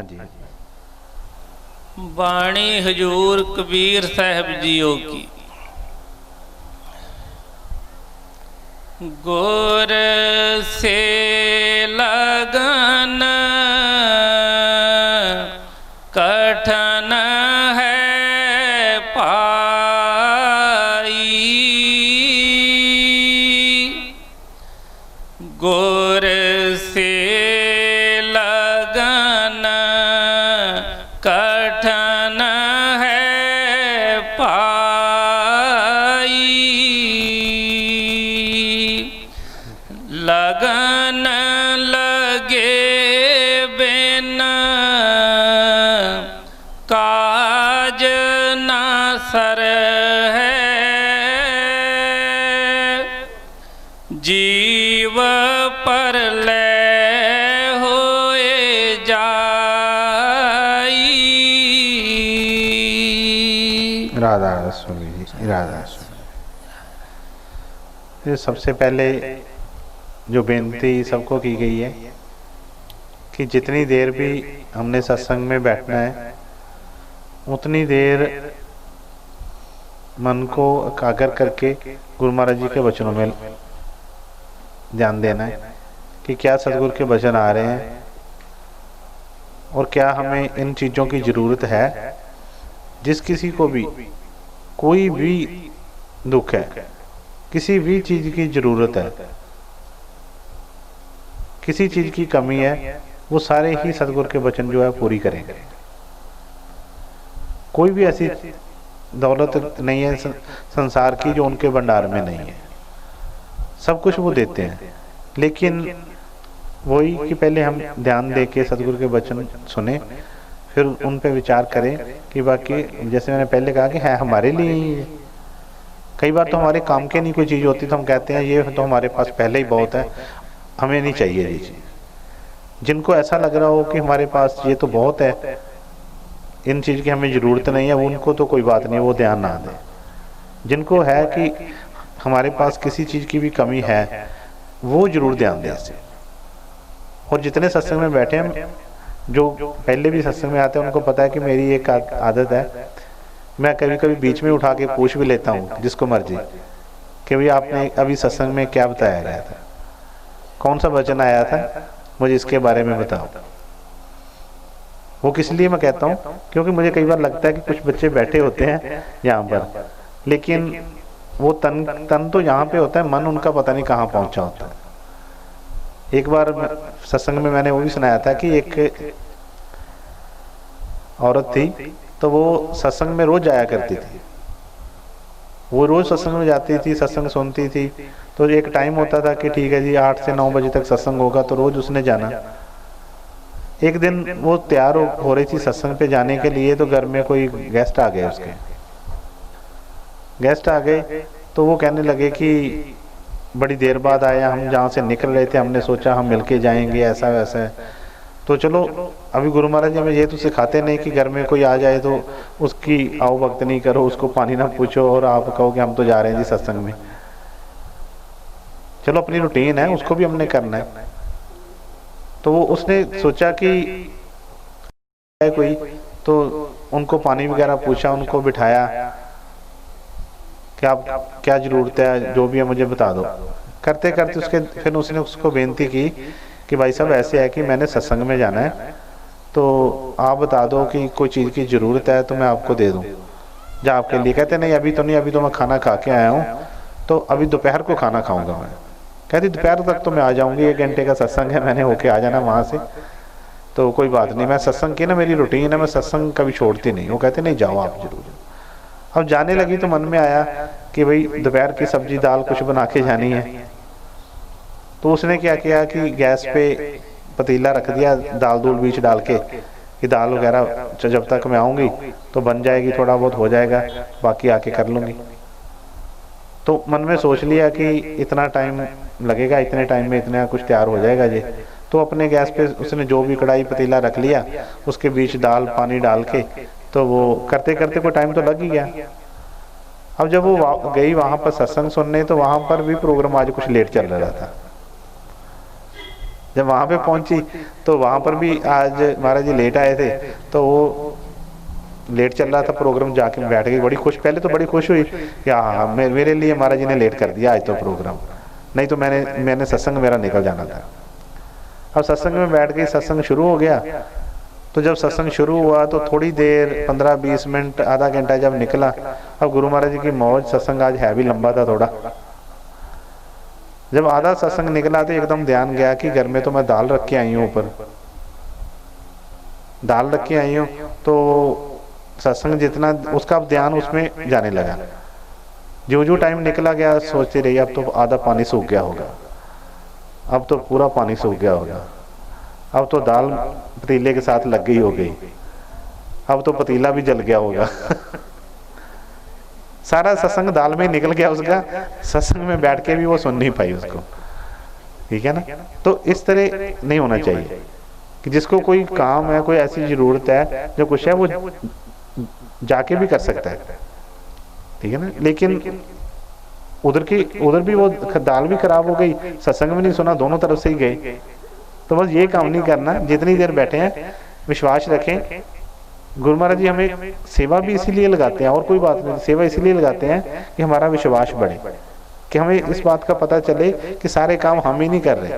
जी। बाणी हजूर कबीर साहब जीओ की। गुर से लगन कठिन है पाई, गुर से लगन कठिन है पाई, लगन लगे बिन काज न सर है, जीव पर ले होए जाई। राधा स्वामी जी, राधा स्वामी। ये सबसे पहले जो बेनती सबको की गई है कि जितनी देर भी हमने सत्संग में बैठना है उतनी देर मन को एकाग्र करके गुरु महाराज जी के वचनों में ध्यान देना है कि क्या सतगुरु के वचन आ रहे हैं और क्या हमें इन चीज़ों की ज़रूरत है। जिस किसी को भी कोई भी दुख है, किसी भी चीज़ की ज़रूरत है, किसी चीज़ की कमी है, वो सारे ही सतगुरु के वचन जो है पूरी करेंगे। कोई भी ऐसी दौलत नहीं है संसार की जो उनके भंडार में नहीं है, सब कुछ वो देते हैं। लेकिन वही कि पहले हम ध्यान दे के सतगुरु के वचन सुने, फिर उन पे विचार करें कि बाकी जैसे मैंने पहले कहा कि है हमारे लिए ही है। कई बार तो हमारे काम के नहीं कोई चीज़ होती तो हम कहते हैं ये तो हमारे पास पहले ही बहुत है, हमें नहीं चाहिए ये चीज़। जिनको ऐसा लग रहा हो कि हमारे पास ये तो बहुत है, इन चीज़ की हमें ज़रूरत नहीं है, उनको तो कोई बात नहीं, वो ध्यान ना दें। जिनको है कि हमारे पास किसी चीज़ की भी कमी है, वो ज़रूर ध्यान दें इससे। और जितने सत्संग में बैठे हैं, जो पहले भी सत्संग में आते हैं, उनको पता है कि मेरी एक आदत है, मैं कभी कभी बीच में उठा के पूछ भी लेता हूँ जिसको मर्जी कि भाई आपने अभी सत्संग में क्या बताया गया था, कौन सा वचन आया था, मुझे इसके बारे में बताओ। वो किस लिए मैं कहता हूँ, क्योंकि मुझे कई बार लगता है कि कुछ बच्चे बैठे होते हैं यहाँ पर, लेकिन वो तन तो यहाँ पे होता है, मन उनका पता नहीं कहाँ पहुँचा होता है। एक बार सत्संग में मैंने वो भी सुनाया था कि एक औरत थी, तो वो सत्संग में रोज जाया करती थी। वो रोज सत्संग में जाती थी, सत्संग सुनती थी। तो एक टाइम होता था कि ठीक है जी 8 से 9 बजे तक सत्संग होगा, तो रोज उसने जाना। एक दिन वो तैयार हो रही थी सत्संग पे जाने के लिए, तो घर में कोई गेस्ट आ गए। उसके गेस्ट आ गए तो वो कहने लगे कि बड़ी देर बाद आया, हम जहाँ से निकल रहे थे हमने सोचा हम मिलके जाएंगे, ऐसा वैसा है। तो चलो अभी गुरु महाराज जी हमें ये तो सिखाते नहीं कि घर में कोई आ जाए तो उसकी आओ भक्त नहीं करो, उसको पानी ना पूछो और आप कहो कि हम तो जा रहे हैं जी सत्संग में। चलो अपनी रूटीन है, उसको भी हमने करना है। तो वो उसने सोचा कि कोई, तो उनको पानी वगैरह पूछा, उनको बिठाया कि आप क्या ज़रूरत है, जो भी है मुझे बता दो। करते करते उसके फिर उसने उसको बेनती की कि भाई साहब ऐसे है कि मैंने सत्संग में जाना है, तो आप बता दो कि कोई चीज़ की ज़रूरत है तो मैं आपको दे दूँ या आपके लिए। कहते नहीं अभी तो नहीं, अभी तो मैं खाना खा के आया हूँ, तो अभी दोपहर को खाना खाऊंगा मैं। कहती दोपहर तक तो मैं आ जाऊँगी, 1 घंटे का सत्संग है, मैंने होके आ जाना वहाँ से, तो कोई बात नहीं, मैं सत्संग की ना मेरी रूटीन है, मैं सत्संग कभी छोड़ती नहीं। वो कहते नहीं जाओ आप जरूर। अब जाने लगी तो मन में आया कि भाई दोपहर की सब्जी दाल कुछ बना के जानी है। तो उसने क्या किया कि गैस पे पतीला रख दिया, दाल दूल बीच डाल के कि दाल वगैरह जब तक मैं आऊँगी तो बन जाएगी, थोड़ा बहुत हो जाएगा, बाकी आके कर लूँगी। तो मन में सोच लिया कि इतना टाइम लगेगा, इतने टाइम में इतना कुछ तैयार हो जाएगा जी। तो अपने गैस पे उसने जो भी कढ़ाई पतीला रख लिया, उसके बीच दाल पानी डाल के, तो वो करते करते कोई टाइम तो लग ही गया। अब जब वो गई वहाँ पर सत्संग सुनने, तो वहाँ पर भी प्रोग्राम आज कुछ लेट चल रहा था। जब वहाँ पे पहुँची तो वहाँ पर भी आज महाराज जी लेट आए थे, तो वो लेट चल रहा था प्रोग्राम, जाके बैठ गई बड़ी खुश। पहले तो बड़ी खुश हुई कि हाँ मेरे लिए महाराज जी ने लेट कर दिया आज तो प्रोग्राम, नहीं तो मैंने सत्संग मेरा निकल जाना था। अब सत्संग में बैठ गई, सत्संग शुरू हो गया। तो जब सत्संग शुरू हुआ तो थोड़ी देर 15-20 मिनट आधा घंटा जब निकला, अब गुरु महाराज जी की मौज, सत्संग आज है भी लंबा था थोड़ा। जब आधा सत्संग निकला तो एकदम ध्यान गया कि घर में तो मैं दाल रख के आई हूँ, ऊपर दाल रख के आई हूँ, तो सत्संग जितना उसका अब ध्यान उसमें जाने लगा। जो जो टाइम निकला गया सोचती रही अब तो आधा पानी सूख गया होगा, अब तो पूरा पानी सूख गया होगा, अब तो दाल पतीले के साथ लग गई हो गई, अब तो पतीला भी जल गया होगा। सारा सत्संग दाल में निकल गया उसका, सत्संग में बैठ के भी वो सुन नहीं पाई उसको। ठीक है ना। तो इस तरह नहीं होना चाहिए कि जिसको कोई काम है, कोई ऐसी जरूरत है जो कुछ है, वो जाके भी कर सकता है। ठीक है ना। लेकिन उधर भी वो दाल भी खराब हो गई, सत्संग में नहीं सुना, दोनों तरफ से ही गए। तो बस ये काम नहीं करना, जितनी देर बैठे हैं विश्वास रखें। गुरु महाराज जी हमें सेवा भी इसीलिए लगाते हैं, और कोई बात नहीं, सेवा इसीलिए लगाते हैं कि हमारा विश्वास बढ़े, कि हमें इस बात का पता चले कि सारे काम हम ही नहीं कर रहे,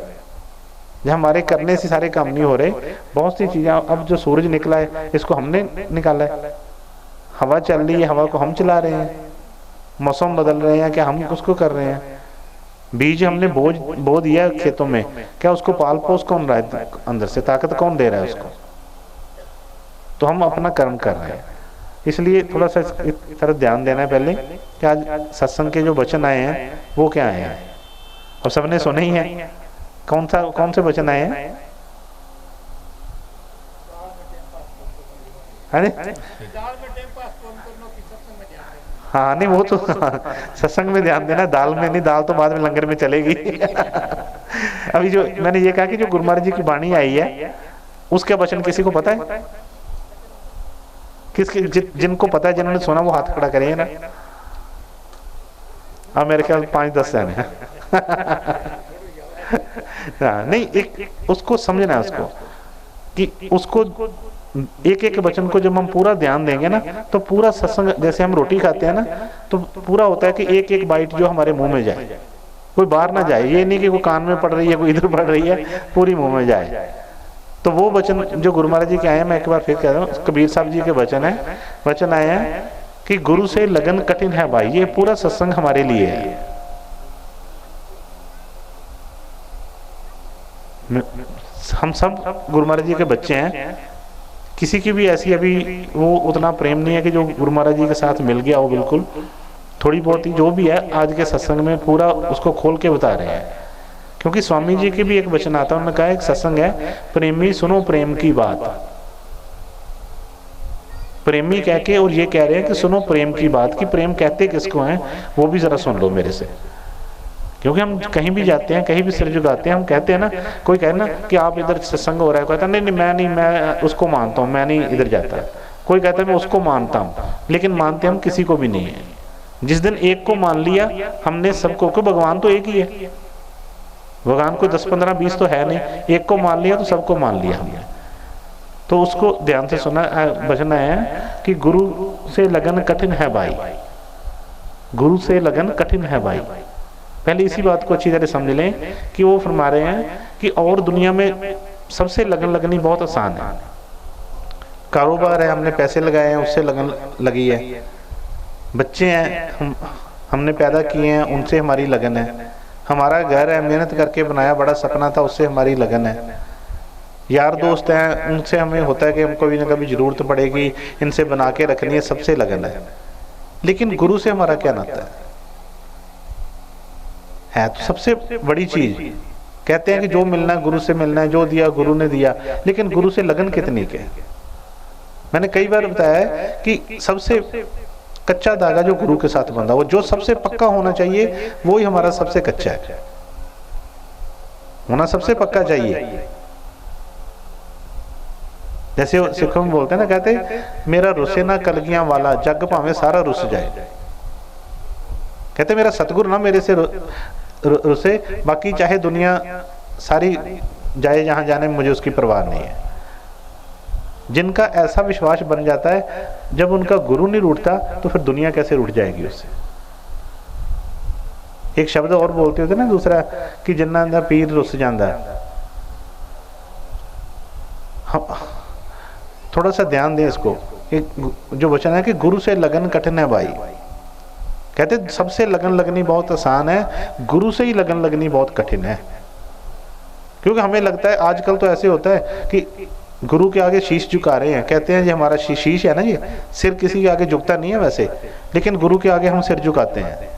जब हमारे करने से सारे काम नहीं हो रहे। बहुत सी चीज़ें, अब जो सूरज निकला है इसको हमने निकाला है, हवा चल रही है हवा को हम चला रहे हैं, मौसम बदल रहे हैं क्या हम उसको कर रहे हैं, बीज हमने बो दिया खेतों में, क्या उसको पाल पोस कौन रहा है, अंदर से ताकत कौन दे रहा है उसको, तो हम अपना कर्म कर रहे हैं। इसलिए थोड़ा सा इस तरफ ध्यान देना है पहले कि आज सत्संग के जो वचन आए हैं वो क्या आए हैं, और सबने सुने ही हैं। कौन से वचन आए हैं? अरे हाँ, नहीं वो तो सत्संग में ध्यान देना, दाल में नहीं, दाल तो बाद में लंगर में चलेगी। अभी जो मैंने ये कहा कि जो गुरु महाराज जी की वाणी आई है उसका वचन किसी को पता है? जिनको पता है, जिन्होंने सुना वो हाथ खड़ा करिए ना। अब मेरे ख्याल 5-10 जन है। नहीं, एक उसको समझना है, उसको कि उसको एक एक वचन को जब हम पूरा ध्यान देंगे ना तो पूरा सत्संग, जैसे हम रोटी खाते हैं ना तो पूरा होता है कि एक एक बाइट जो हमारे मुंह में जाए, कोई बाहर ना जाए। ये नहीं कि कोई कान में पड़ रही है, कोई इधर पड़ रही है, पूरी मुंह में जाए। तो वो वचन जो गुरु महाराज जी के आए हैं, मैं एक बार फिर कह रहा हूँ, कबीर साहब जी के वचन आए हैं कि गुरु से लगन कठिन है भाई। ये पूरा सत्संग हमारे लिए है। हम सब गुरु महाराज जी के बच्चे हैं। किसी की भी ऐसी अभी वो उतना प्रेम नहीं है कि जो गुरु महाराज जी के साथ मिल गया हो, बिल्कुल थोड़ी बहुत ही जो भी है आज के सत्संग में पूरा उसको खोल के बता रहे हैं। क्योंकि स्वामी जी के भी एक वचन आता है, उन्होंने कहा एक सत्संग है, प्रेमी सुनो प्रेम की बात। प्रेमी कह के और ये कह रहे हैं कि सुनो प्रेम की बात, कि प्रेम कहते किसको हैं वो भी जरा सुन लो मेरे से। क्योंकि हम कहीं भी जाते हैं, कहीं भी सिर झुकाते हैं, हम कहते हैं ना, कोई कहे ना कि आप इधर सत्संग हो रहा है, कहता नहीं मैं उसको मानता हूँ, मैं नहीं इधर जाता। कोई कहता है मैं उसको मानता हूँ, लेकिन मानते हम किसी को भी नहीं है। जिस दिन एक को मान लिया हमने सबको, को भगवान तो एक ही है, भगवान को 10, 15, 20 तो है नहीं, एक को मान लिया तो सबको मान लिया हमने। तो उसको ध्यान से सुना, वचन आया है कि गुरु से लगन कठिन है भाई, गुरु से लगन कठिन है भाई। पहले इसी बात को अच्छी तरह समझ लें कि वो फरमा रहे हैं कि और दुनिया में सबसे लगन लगनी बहुत आसान है। कारोबार है, हमने पैसे लगाए हैं, उससे लगन लगी है। बच्चे हैं हमने पैदा किए हैं, उनसे हमारी लगन है। हमारा घर है, मेहनत करके बनाया, बड़ा सपना था, उससे हमारी लगन है। यार दोस्त हैं, उनसे हमें होता है कि हमको कभी ना कभी जरूरत पड़ेगी, इनसे बना के रखनी है, सबसे लगन है। लेकिन गुरु से हमारा क्या नाता है तो सबसे बड़ी चीज। कहते हैं कि जो मिलना है गुरु से मिलना है, जो दिया गुरु ने दिया, लेकिन गुरु से लगन कितनी के। मैंने कई बार बताया है कि सबसे कच्चा धागा जो गुरु के साथ बंधा, वो जो सबसे पक्का होना चाहिए वो ही हमारा सबसे कच्चा है, होना सबसे पक्का चाहिए। जैसे सिखों में बोलते हैं ना, कहते मेरा रुसे ना कलगियां वाला, जग भावे सारा रुस जाए। कहते मेरा सतगुरु ना मेरे से रुसे, बाकी चाहे दुनिया सारी जाए जहाँ जाने, मुझे उसकी परवाह नहीं है। जिनका ऐसा विश्वास बन जाता है, जब उनका गुरु नहीं रूठता तो फिर दुनिया कैसे रूठ जाएगी उससे। एक शब्द और बोलते होते ना दूसरा, कि जिन्ना दा पीर रुस जाता है। हम थोड़ा सा ध्यान दें इसको। एक जो वचन है कि गुरु से लगन कठिन है भाई, कहते सबसे लगन लगनी बहुत आसान है, गुरु से ही लगन लगनी बहुत कठिन है। क्योंकि हमें लगता है आजकल तो ऐसे होता है कि गुरु के आगे शीश झुका रहे हैं, कहते हैं जी हमारा शीश है ना, ये सिर किसी के आगे झुकता नहीं है वैसे, लेकिन गुरु के आगे हम सिर झुकाते हैं,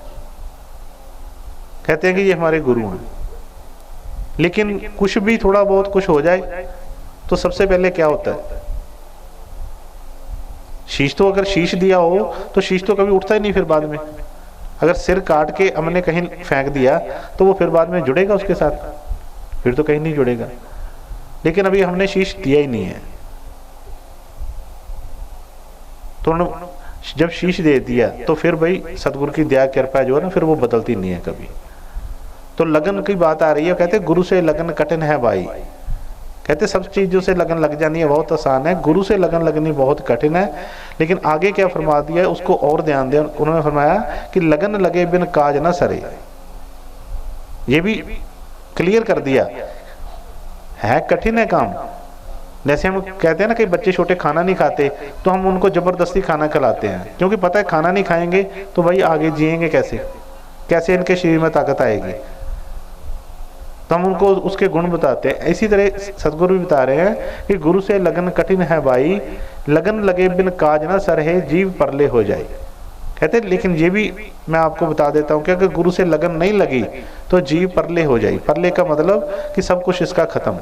कहते हैं कि ये हमारे गुरु हैं। लेकिन कुछ भी थोड़ा बहुत कुछ हो जाए तो सबसे पहले क्या होता है, शीश तो अगर शीश दिया हो तो शीश तो कभी उठता ही नहीं फिर बाद में। अगर सिर काट के हमने कहीं फेंक दिया तो वो फिर बाद में जुड़ेगा उसके साथ, फिर तो कहीं नहीं जुड़ेगा। लेकिन अभी हमने शीश दिया ही नहीं है, तो जब शीश दे दिया तो फिर भाई सतगुरु की दया कृपा जो है ना, फिर वो बदलती नहीं है कभी। तो लगन की बात आ रही है, कहते गुरु से लगन कठिन है भाई, कहते सब चीजों से लगन लग जानी है बहुत आसान है, गुरु से लगन लगनी बहुत कठिन है। लेकिन आगे क्या फरमा दिया है उसको और ध्यान दें। उन्होंने फरमाया कि लगन लगे बिन काज ना सरे, ये भी क्लियर कर दिया है, कठिन है काम। जैसे हम कहते हैं ना कि बच्चे छोटे खाना नहीं खाते तो हम उनको जबरदस्ती खाना खिलाते हैं, क्योंकि पता है खाना नहीं खाएंगे तो भाई आगे जिएंगे कैसे, कैसे इनके शरीर में ताकत आएगी, तो हम उनको उसके गुण बताते हैं। इसी तरह सतगुरु भी बता रहे हैं कि गुरु से लगन कठिन है भाई, लगन लगे बिन काज ना सरहे, जीव परले हो जाए। कहते लेकिन ये भी मैं आपको बता देता हूँ कि अगर गुरु से लगन नहीं लगी तो जीव परले हो जाए। परले का मतलब कि सब कुछ इसका खत्म।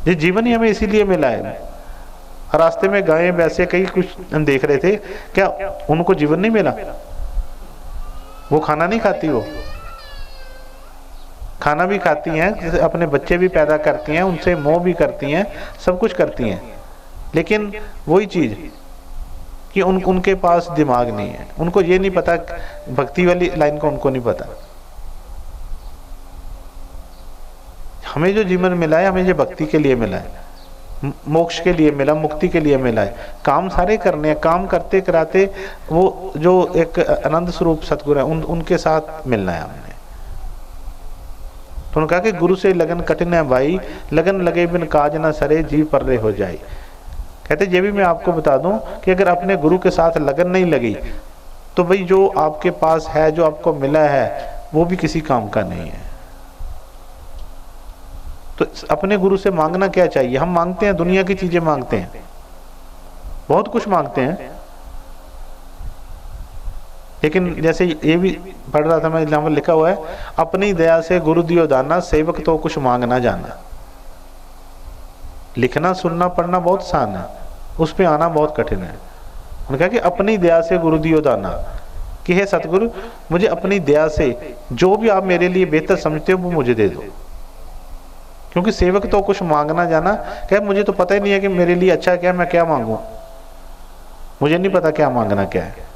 ये जीवन ही हमें इसीलिए मिला है। रास्ते में गायें वैसे कई कुछ हम देख रहे थे, क्या उनको जीवन नहीं मिला? वो खाना नहीं खाती, वो खाना भी खाती हैं, अपने बच्चे भी पैदा करती हैं, उनसे मोह भी करती हैं, सब कुछ करती हैं, लेकिन वही चीज कि उनके पास दिमाग नहीं है, उनको ये नहीं पता, भक्ति वाली लाइन को उनको नहीं पता। हमें जो जीवन मिला है, हमें ये भक्ति के लिए मिला है, मोक्ष के लिए मिला, मुक्ति के लिए मिला है। काम सारे करने हैं, काम करते कराते वो जो एक आनंद स्वरूप सतगुरु है उनके साथ मिलना है हमने। तो उन्होंने कहा कि गुरु से लगन कठिन है भाई, लगन लगे बिन काज ना सरे, जीव परले हो जाए। कहते ये भी मैं आपको बता दूं कि अगर अपने गुरु के साथ लगन नहीं लगी तो भाई जो आपके पास है, जो आपको मिला है, वो भी किसी काम का नहीं है। तो अपने गुरु से मांगना क्या चाहिए? हम मांगते हैं दुनिया की चीजें मांगते हैं, बहुत कुछ मांगते हैं, लेकिन जैसे ये भी पढ़ रहा था मैं, यहाँ पर लिखा हुआ है, अपनी दया से गुरु दियो दाना, सेवक तो कुछ मांगना जाना। लिखना सुनना पढ़ना बहुत आसान है, उस पे आना बहुत कठिन है। उन्होंने कहा कि अपनी दया से गुरु दियो दाना, कि हे सतगुरु मुझे अपनी दया से जो भी आप मेरे लिए बेहतर समझते हो वो मुझे दे दो। क्योंकि सेवक तो कुछ मांगना जाना, क्या मुझे तो पता ही नहीं है कि मेरे लिए अच्छा क्या है, मैं क्या मांगू, मुझे नहीं पता क्या मांगना क्या है।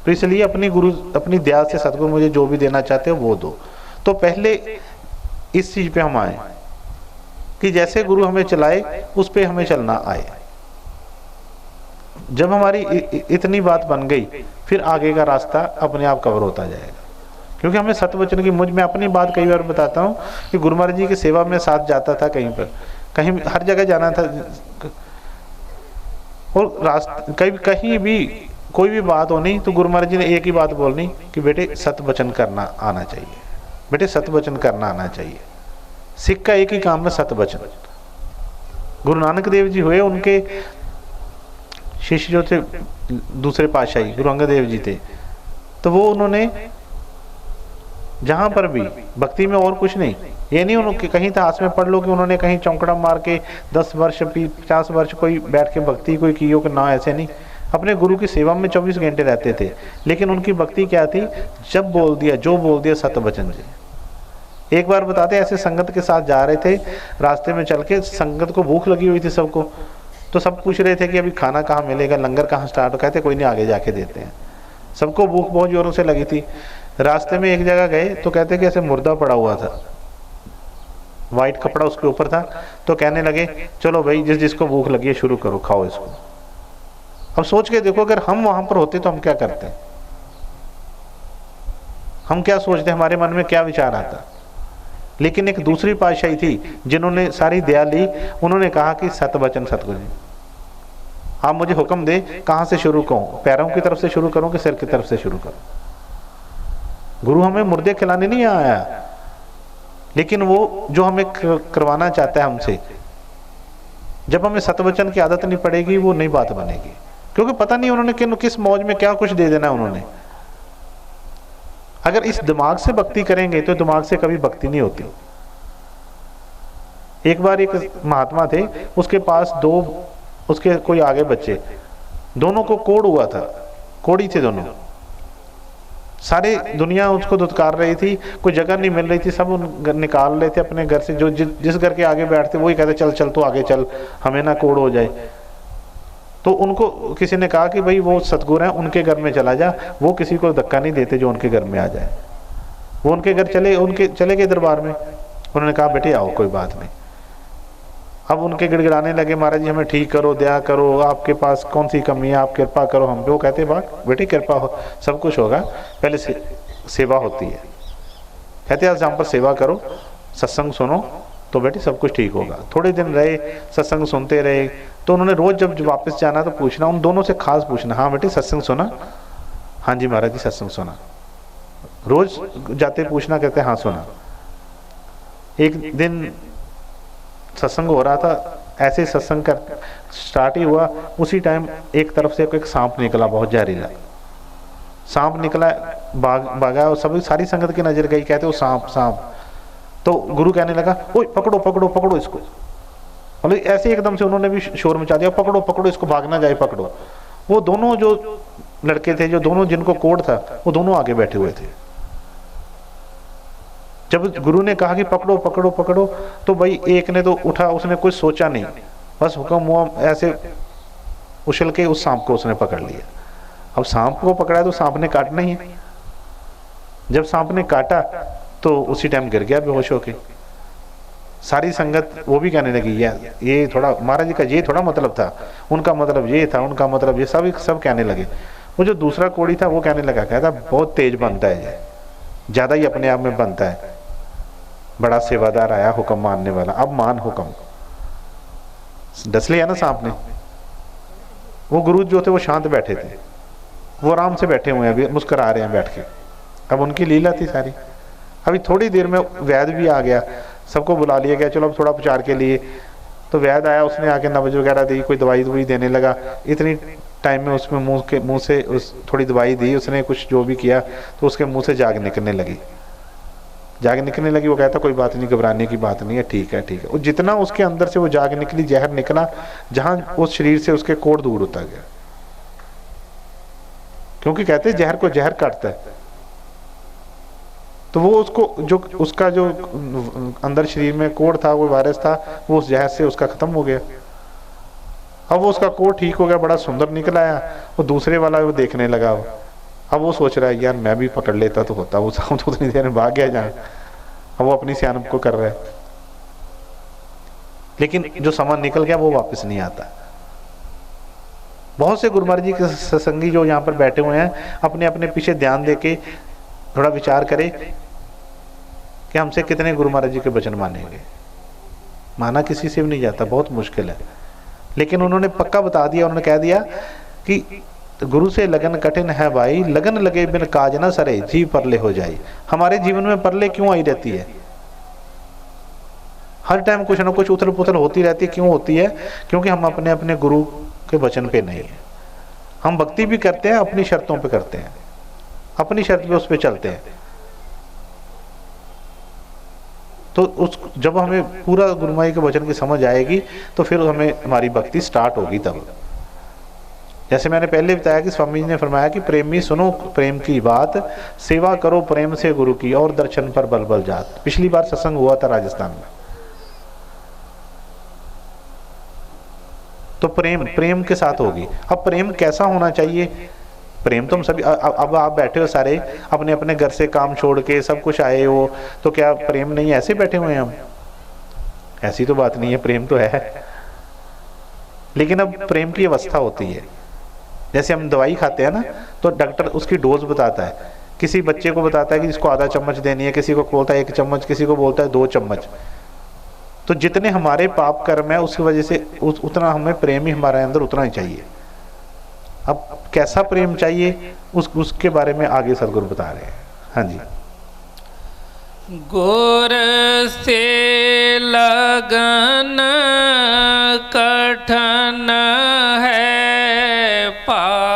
तो इसलिए अपनी दया से सतगुरु मुझे जो भी देना चाहते हो वो दो। तो पहले इस चीज पे हम आए कि जैसे गुरु हमें चलाए उस पे हमें चलना आए। जब हमारी इतनी बात बन गई फिर आगे का रास्ता अपने आप कवर होता जाएगा। क्योंकि हमें सतवचन की, मैं अपनी बात कई बार बताता हूँ कि गुरु महाराज जी की सेवा में साथ जाता था, कहीं पर कहीं हर जगह जाना था, और रास्ते कहीं भी कोई भी बात होनी तो गुरु महाराज जी ने एक ही बात बोलनी कि बेटे सतवचन करना आना चाहिए, बेटे सतवचन करना आना चाहिए। सिख का एक ही काम है सतवचन। गुरु नानक देव जी हुए, उनके शिष्य जो थे दूसरे पातशाही गुरु अंगद देव जी थे, तो वो उन्होंने जहां पर भी भक्ति में और कुछ नहीं, ये नहीं उन्होंने कहीं इतिहास में पढ़ लो कि उन्होंने कहीं चौंकड़ा मार के 10 वर्ष 50 वर्ष कोई बैठ के भक्ति कोई की हो कि ना, ऐसे नहीं। अपने गुरु की सेवा में 24 घंटे रहते थे, लेकिन उनकी भक्ति क्या थी? जब बोल दिया, जो बोल दिया सतवचन जी। एक बार बताते ऐसे संगत के साथ जा रहे थे, रास्ते में चल के संगत को भूख लगी हुई थी सबको, तो सब पूछ रहे थे कि अभी खाना कहाँ मिलेगा, लंगर कहाँ स्टार्ट हो। कहते कोई नहीं, आगे जाके देते हैं। सबको भूख बहुत जोरों से लगी थी। रास्ते में एक जगह गए तो कहते कि ऐसे मुर्दा पड़ा हुआ था, वाइट कपड़ा उसके ऊपर था। तो कहने लगे चलो भाई जिस जिसको भूख लगी है शुरू करो, खाओ इसको। अब सोच के देखो अगर हम वहां पर होते तो हम क्या करते, हम क्या सोचते, हमारे मन में क्या विचार आता। लेकिन एक दूसरी पातशाही थी जिन्होंने सारी दया ली, उन्होंने कहा कि सतवचन सतगुरु जी आप मुझे हुक्म दे कहां से शुरू करूं, पैरों की तरफ से शुरू करूं कि सिर की तरफ से शुरू करूं। गुरु हमें मुर्दे खिलाने नहीं आया, लेकिन वो जो हमें करवाना चाहता है हमसे, जब हमें सतवचन की आदत नहीं पड़ेगी वो नई बात बनेगी। क्योंकि पता नहीं उन्होंने किस मौज में क्या कुछ दे देना है उन्होंने। अगर इस दिमाग से भक्ति करेंगे तो दिमाग से कभी भक्ति नहीं होती। एक बार एक महात्मा थे, उसके पास दो उसके कोई आगे बच्चे, दोनों को कोढ़ हुआ था, कोढ़ी थे दोनों। सारी दुनिया उसको दुत्कार रही थी, कोई जगह नहीं मिल रही थी, सब निकाल रहे थे अपने घर से। जो जिस घर के आगे बैठते वही कहते चल चल तो आगे चल, हमें ना कोढ़ हो जाए। तो उनको किसी ने कहा कि भाई वो सतगुरु हैं, उनके घर में चला जा, वो किसी को धक्का नहीं देते जो उनके घर में आ जाए। वो उनके घर चले गए दरबार में। उन्होंने कहा बेटे आओ, कोई बात नहीं। अब उनके गिड़गिड़ाने लगे, महाराज जी हमें ठीक करो, दया करो, आपके पास कौन सी कमी है, आप कृपा करो हम पे। वो कहते बेटे कृपा हो सब कुछ होगा, पहले सेवा होती है। कहते आज हम पर सेवा करो, सत्संग सुनो तो बेटे सब कुछ ठीक होगा। थोड़े दिन रहे, सत्संग सुनते रहे। तो उन्होंने रोज जब वापस जाना तो पूछना, उन दोनों से खास पूछना, हाँ बेटे सत्संग सुना, हाँ जी महाराज जी सत्संग सुना। रोज जाते पूछना, कहते हाँ सुना। एक दिन सत्संग हो रहा था, ऐसे सत्संग कर स्टार्ट ही हुआ, उसी टाइम एक तरफ से एक सांप निकला, बहुत जहरीला सांप निकला, भागा और सभी सारी संगत की नजर गई, कहते वो सांप सांप। तो गुरु कहने लगा ओए पकड़ो पकड़ो पकड़ो इसको। मतलब ऐसे एकदम से उन्होंने भी शोर मचा दिया, पकड़ो पकड़ो इसको, भागना जाए पकड़ो। वो दोनों जो लड़के थे, जो दोनों जिनको कोढ़ था, वो दोनों आगे बैठे हुए थे। जब गुरु ने कहा कि पकड़ो पकड़ो पकड़ो, तो भाई एक ने तो उठा, उसने कुछ सोचा नहीं, बस हुक्म हुआ, ऐसे उछल के उस सांप को उसने पकड़ लिया। अब सांप को पकड़ा तो सांप ने काटना ही है। जब सांप ने काटा तो उसी टाइम गिर गया बेहोश होके। सारी संगत वो भी कहने लगी ये थोड़ा महाराज जी का ये थोड़ा मतलब था, उनका मतलब ये था, उनका मतलब ये, सब कहने लगे। वो जो दूसरा कोढ़ी था वो कहने लगा, कहता बहुत तेज बनता है ये, ज्यादा ही अपने आप में बनता है, बड़ा सेवादार आया हुक्म मानने वाला, अब मान हुक्म। डस लिया ना सांप ने। वो गुरु जो थे वो शांत बैठे थे, वो आराम से बैठे हुए हैं, अभी मुस्कुरा रहे हैं बैठ के। अब उनकी लीला थी सारी। अभी थोड़ी देर में वैद्य भी आ गया, सबको बुला लिया गया, चलो अब थोड़ा उपचार के लिए। तो वैद्य आया, उसने आके नब्ज वगैरह दी, कोई दवाई देने लगा। इतनी टाइम में उसमें मुंह से थोड़ी दवाई दी उसने, कुछ जो भी किया, तो उसके मुंह से जाग निकलने लगी। वो कहता कोई बात नहीं, घबराने की बात नहीं है, ठीक है ठीक है। और जितना उसके अंदर से वो जाग निकली, जहर निकला, जहां उस शरीर से उसके कोढ़ दूर होता गया। क्योंकि कहते जहर को जहर काटता है। तो वो उसका जो अंदर शरीर में कोढ़ था, वो वायरस था, वो उस जहर से उसका खत्म हो गया। अब वो उसका कोढ़ ठीक हो गया, बड़ा सुंदर निकल आया। वो दूसरे वाला वो देखने लगा, अब वो सोच रहा है यार मैं भी पकड़ लेता तो होता, वो सांप तो उतनी देर में भाग गया जहाँ। अब वो अपनी सियानप को कर रहा है, लेकिन जो सामान निकल गया वो वापस नहीं आता। बहुत से गुरु महाराज जी के सत्संगी जो यहाँ पर बैठे हुए हैं, अपने अपने पीछे ध्यान देके थोड़ा विचार करें कि हमसे कितने गुरु महाराज जी के वचन मानेंगे। माना किसी से भी नहीं जाता, बहुत मुश्किल है। लेकिन उन्होंने पक्का बता दिया, उन्होंने कह दिया कि गुरु से लगन कठिन है भाई, लगन लगे बिन काज न सरे, जी परले हो जाए। हमारे जीवन में परले क्यों आई रहती है? हर टाइम कुछ ना कुछ उथल पुथल होती रहती है। क्यों होती है? क्योंकि हम अपने अपने गुरु के वचन पे नहीं है। हम भक्ति भी करते हैं, अपनी शर्तों पे करते हैं, अपनी शर्त पे उस पे चलते हैं। तो जब हमें पूरा गुरु माई के वचन की समझ आएगी तो फिर हमें हमारी भक्ति स्टार्ट होगी। तब जैसे मैंने पहले बताया कि स्वामी जी ने फरमाया कि प्रेमी सुनो प्रेम की बात, सेवा करो प्रेम से गुरु की, और दर्शन पर बल बल जात। पिछली बार सत्संग हुआ था राजस्थान में। तो प्रेम के साथ होगी। अब प्रेम कैसा होना चाहिए? प्रेम तो हम सभी, अब आप बैठे हो सारे अपने अपने घर से काम छोड़ के सब कुछ आए हो, तो क्या प्रेम नहीं ऐसे बैठे हुए हैं हम? ऐसी तो बात नहीं है, प्रेम तो है, लेकिन अब प्रेम की अवस्था होती है। जैसे हम दवाई खाते हैं ना, तो डॉक्टर उसकी डोज बताता है, किसी बच्चे को बताता है कि इसको आधा चम्मच देनी है, किसी को बोलता है 1 चम्मच, किसी को बोलता है 2 चम्मच। तो जितने हमारे पाप कर्म है उसकी वजह से उतना हमें प्रेम ही हमारे अंदर उतना ही चाहिए। अब कैसा प्रेम चाहिए उसके बारे में आगे सदगुरु बता रहे हैं। हाँ जी। गुर से लगन कठन है पाई,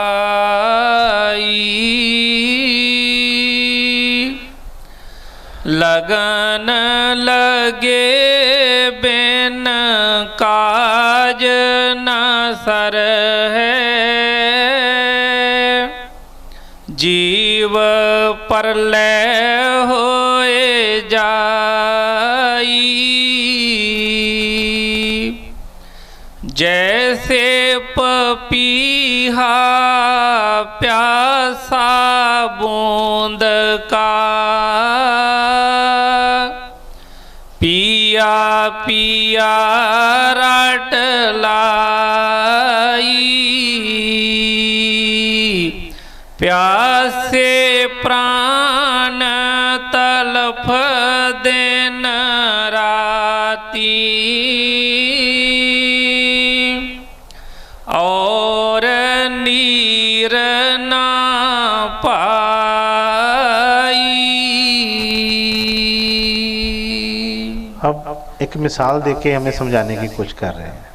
लगन लगे बिन काज न सर है, जीव परलय होए जाई, जैसे पपीहा प्यासा बूंद का, पिया पिया रट लाई, प्यासे प्राण तलफ दिन राती, और नीर ना पाई। अब एक मिसाल देके हमें समझाने की कोशिश कर रहे हैं।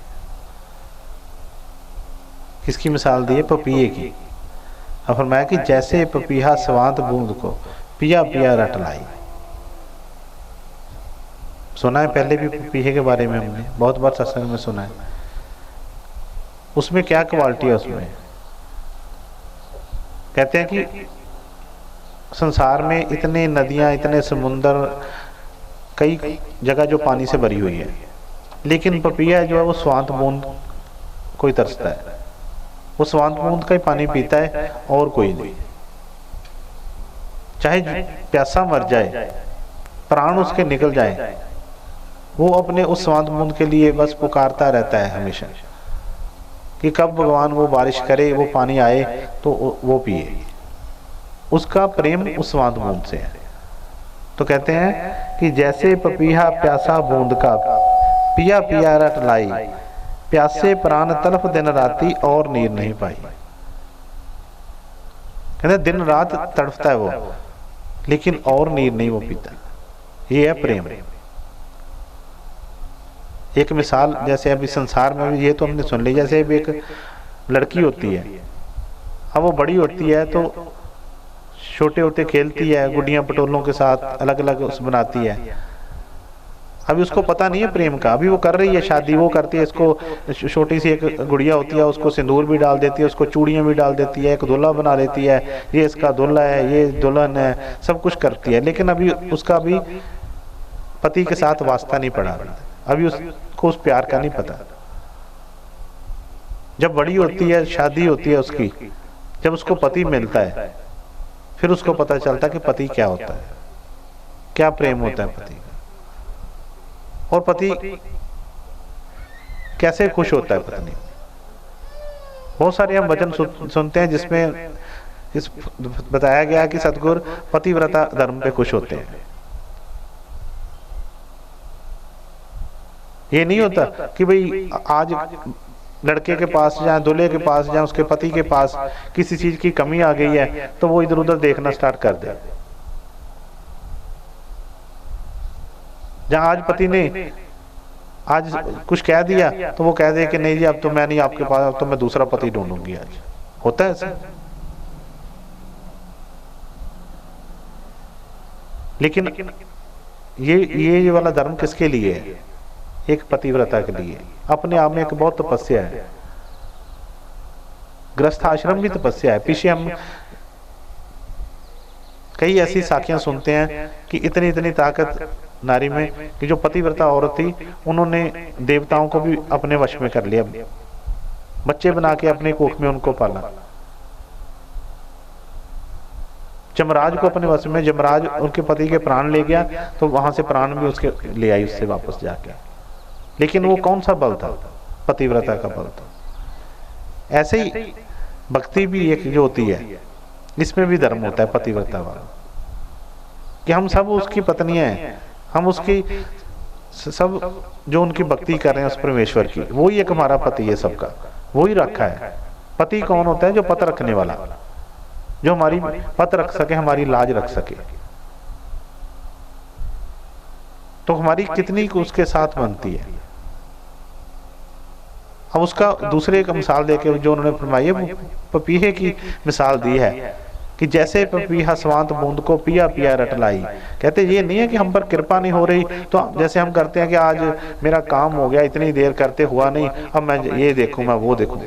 किसकी मिसाल दी है? पपीहे की। अब फरमाया कि जैसे पपीहा स्वांत बूंद को पिया पिया रट लाई। सुना है पहले भी पपीहे के बारे में, हमने बहुत बार सत्संग में सुना है। उसमें क्या क्वालिटी है? उसमें कहते हैं कि संसार में इतने नदियां, इतने समुंदर, कई जगह जो पानी से भरी हुई है, लेकिन पपीहा जो है वो स्वांत बूंद कोई तरसता है, वो स्वांत बूंद का ही पानी पीता है और कोई नहीं। चाहे प्यासा मर जाए, प्राण उसके निकल जाए, वो अपने उस स्वांत बूंद के लिए बस पुकारता रहता है हमेशा कि कब भगवान वो बारिश करे, वो पानी आए तो वो पिए। उसका प्रेम उस स्वांत बूंद से है। तो कहते हैं कि जैसे पपीहा प्यासा बूंद का पिया पिया रट लाई, प्यासे प्राण तड़फ दिन राती और नीर नहीं पाई। कहते दिन रात तड़फता है वो, लेकिन और नीर नहीं वो पीता। ये है प्रेम। एक मिसाल जैसे अभी संसार में भी ये तो हमने सुन ली, जैसे अभी एक लड़की होती है, अब वो बड़ी होती है तो छोटे होते खेलती है, गुड्डियां पटोलों के साथ अलग अलग उस बनाती है। अभी उसको पता नहीं है प्रेम का, अभी वो कर रही है शादी, वो करती है, इसको छोटी सी एक गुड़िया होती है, उसको सिंदूर भी डाल देती है, उसको चूड़ियां भी डाल देती है, एक दूल्हा बना लेती है, ये इसका दूल्हा है, ये दुल्हन है, सब कुछ करती है। लेकिन अभी उसका अभी पति के साथ वास्ता नहीं पड़ा, अभी उसको उस प्यार का नहीं पता। जब बड़ी होती है, शादी होती है उसकी, जब उसको पति मिलता है, फिर उसको पता चलता है कि पति क्या होता है, क्या प्रेम होता है पति का, और पति कैसे खुश होता है पत्नी। बहुत सारे हम वचन सुनते हैं जिसमें इस बताया गया कि सतगुरु पतिव्रता धर्म पे खुश होते हैं। ये नहीं होता कि भाई आज लड़के के पास जाए, दूल्हे के पास जाए, उसके पति के पास किसी चीज की कमी आ गई है तो वो इधर उधर देखना स्टार्ट कर दे। जहां आज पति ने आज कुछ कह दिया तो वो कह दे कि नहीं जी अब तो मैं नहीं आपके पास, अब तो मैं दूसरा पति ढूंढूंगी। आज होता है ऐसा। लेकिन ये वाला धर्म किसके लिए है? एक पतिव्रता के लिए। अपने आप में एक बहुत तपस्या है। गृहस्थ आश्रम भी तपस्या है। पीछे हम कई ऐसी साखियां सुनते हैं कि इतनी इतनी ताकत नारी में कि जो पतिव्रता औरत थी उन्होंने देवताओं को भी अपने वश में कर लिया, बच्चे बना के अपने कोख में उनको पाला। जमराज को अपने वश में, जमराज उनके पति के प्राण ले गया तो वहां से प्राण भी उसके ले आई उससे वापस जाके। लेकिन वो कौन सा बल था? पतिव्रता का बल था। ऐसे ही भक्ति भी एक जो होती है, इसमें भी धर्म होता है पतिव्रता वाला, कि हम सब उसकी पत्नियां हैं, हम उसकी सब जो उनकी भक्ति कर रहे हैं उस परमेश्वर की, वही एक हमारा पति है सबका, वही रखा है। पति कौन होता है? जो पत रखने वाला, जो हमारी पत रख सके, हमारी लाज रख सके। तो हमारी कितनी उसके साथ बनती है। अब उसका दूसरे का मिसाल देके जो उन्होंने फरमाई है, वो पपीहे की मिसाल दी है कि जैसे पपीहा स्वांत बूंद को पिया पिया रट लाई। कहते ये नहीं है कि हम पर कृपा नहीं हो रही, तो जैसे हम करते हैं कि आज मेरा काम हो गया, इतनी देर करते हुआ नहीं, अब मैं ये देखूं, मैं वो देखूं।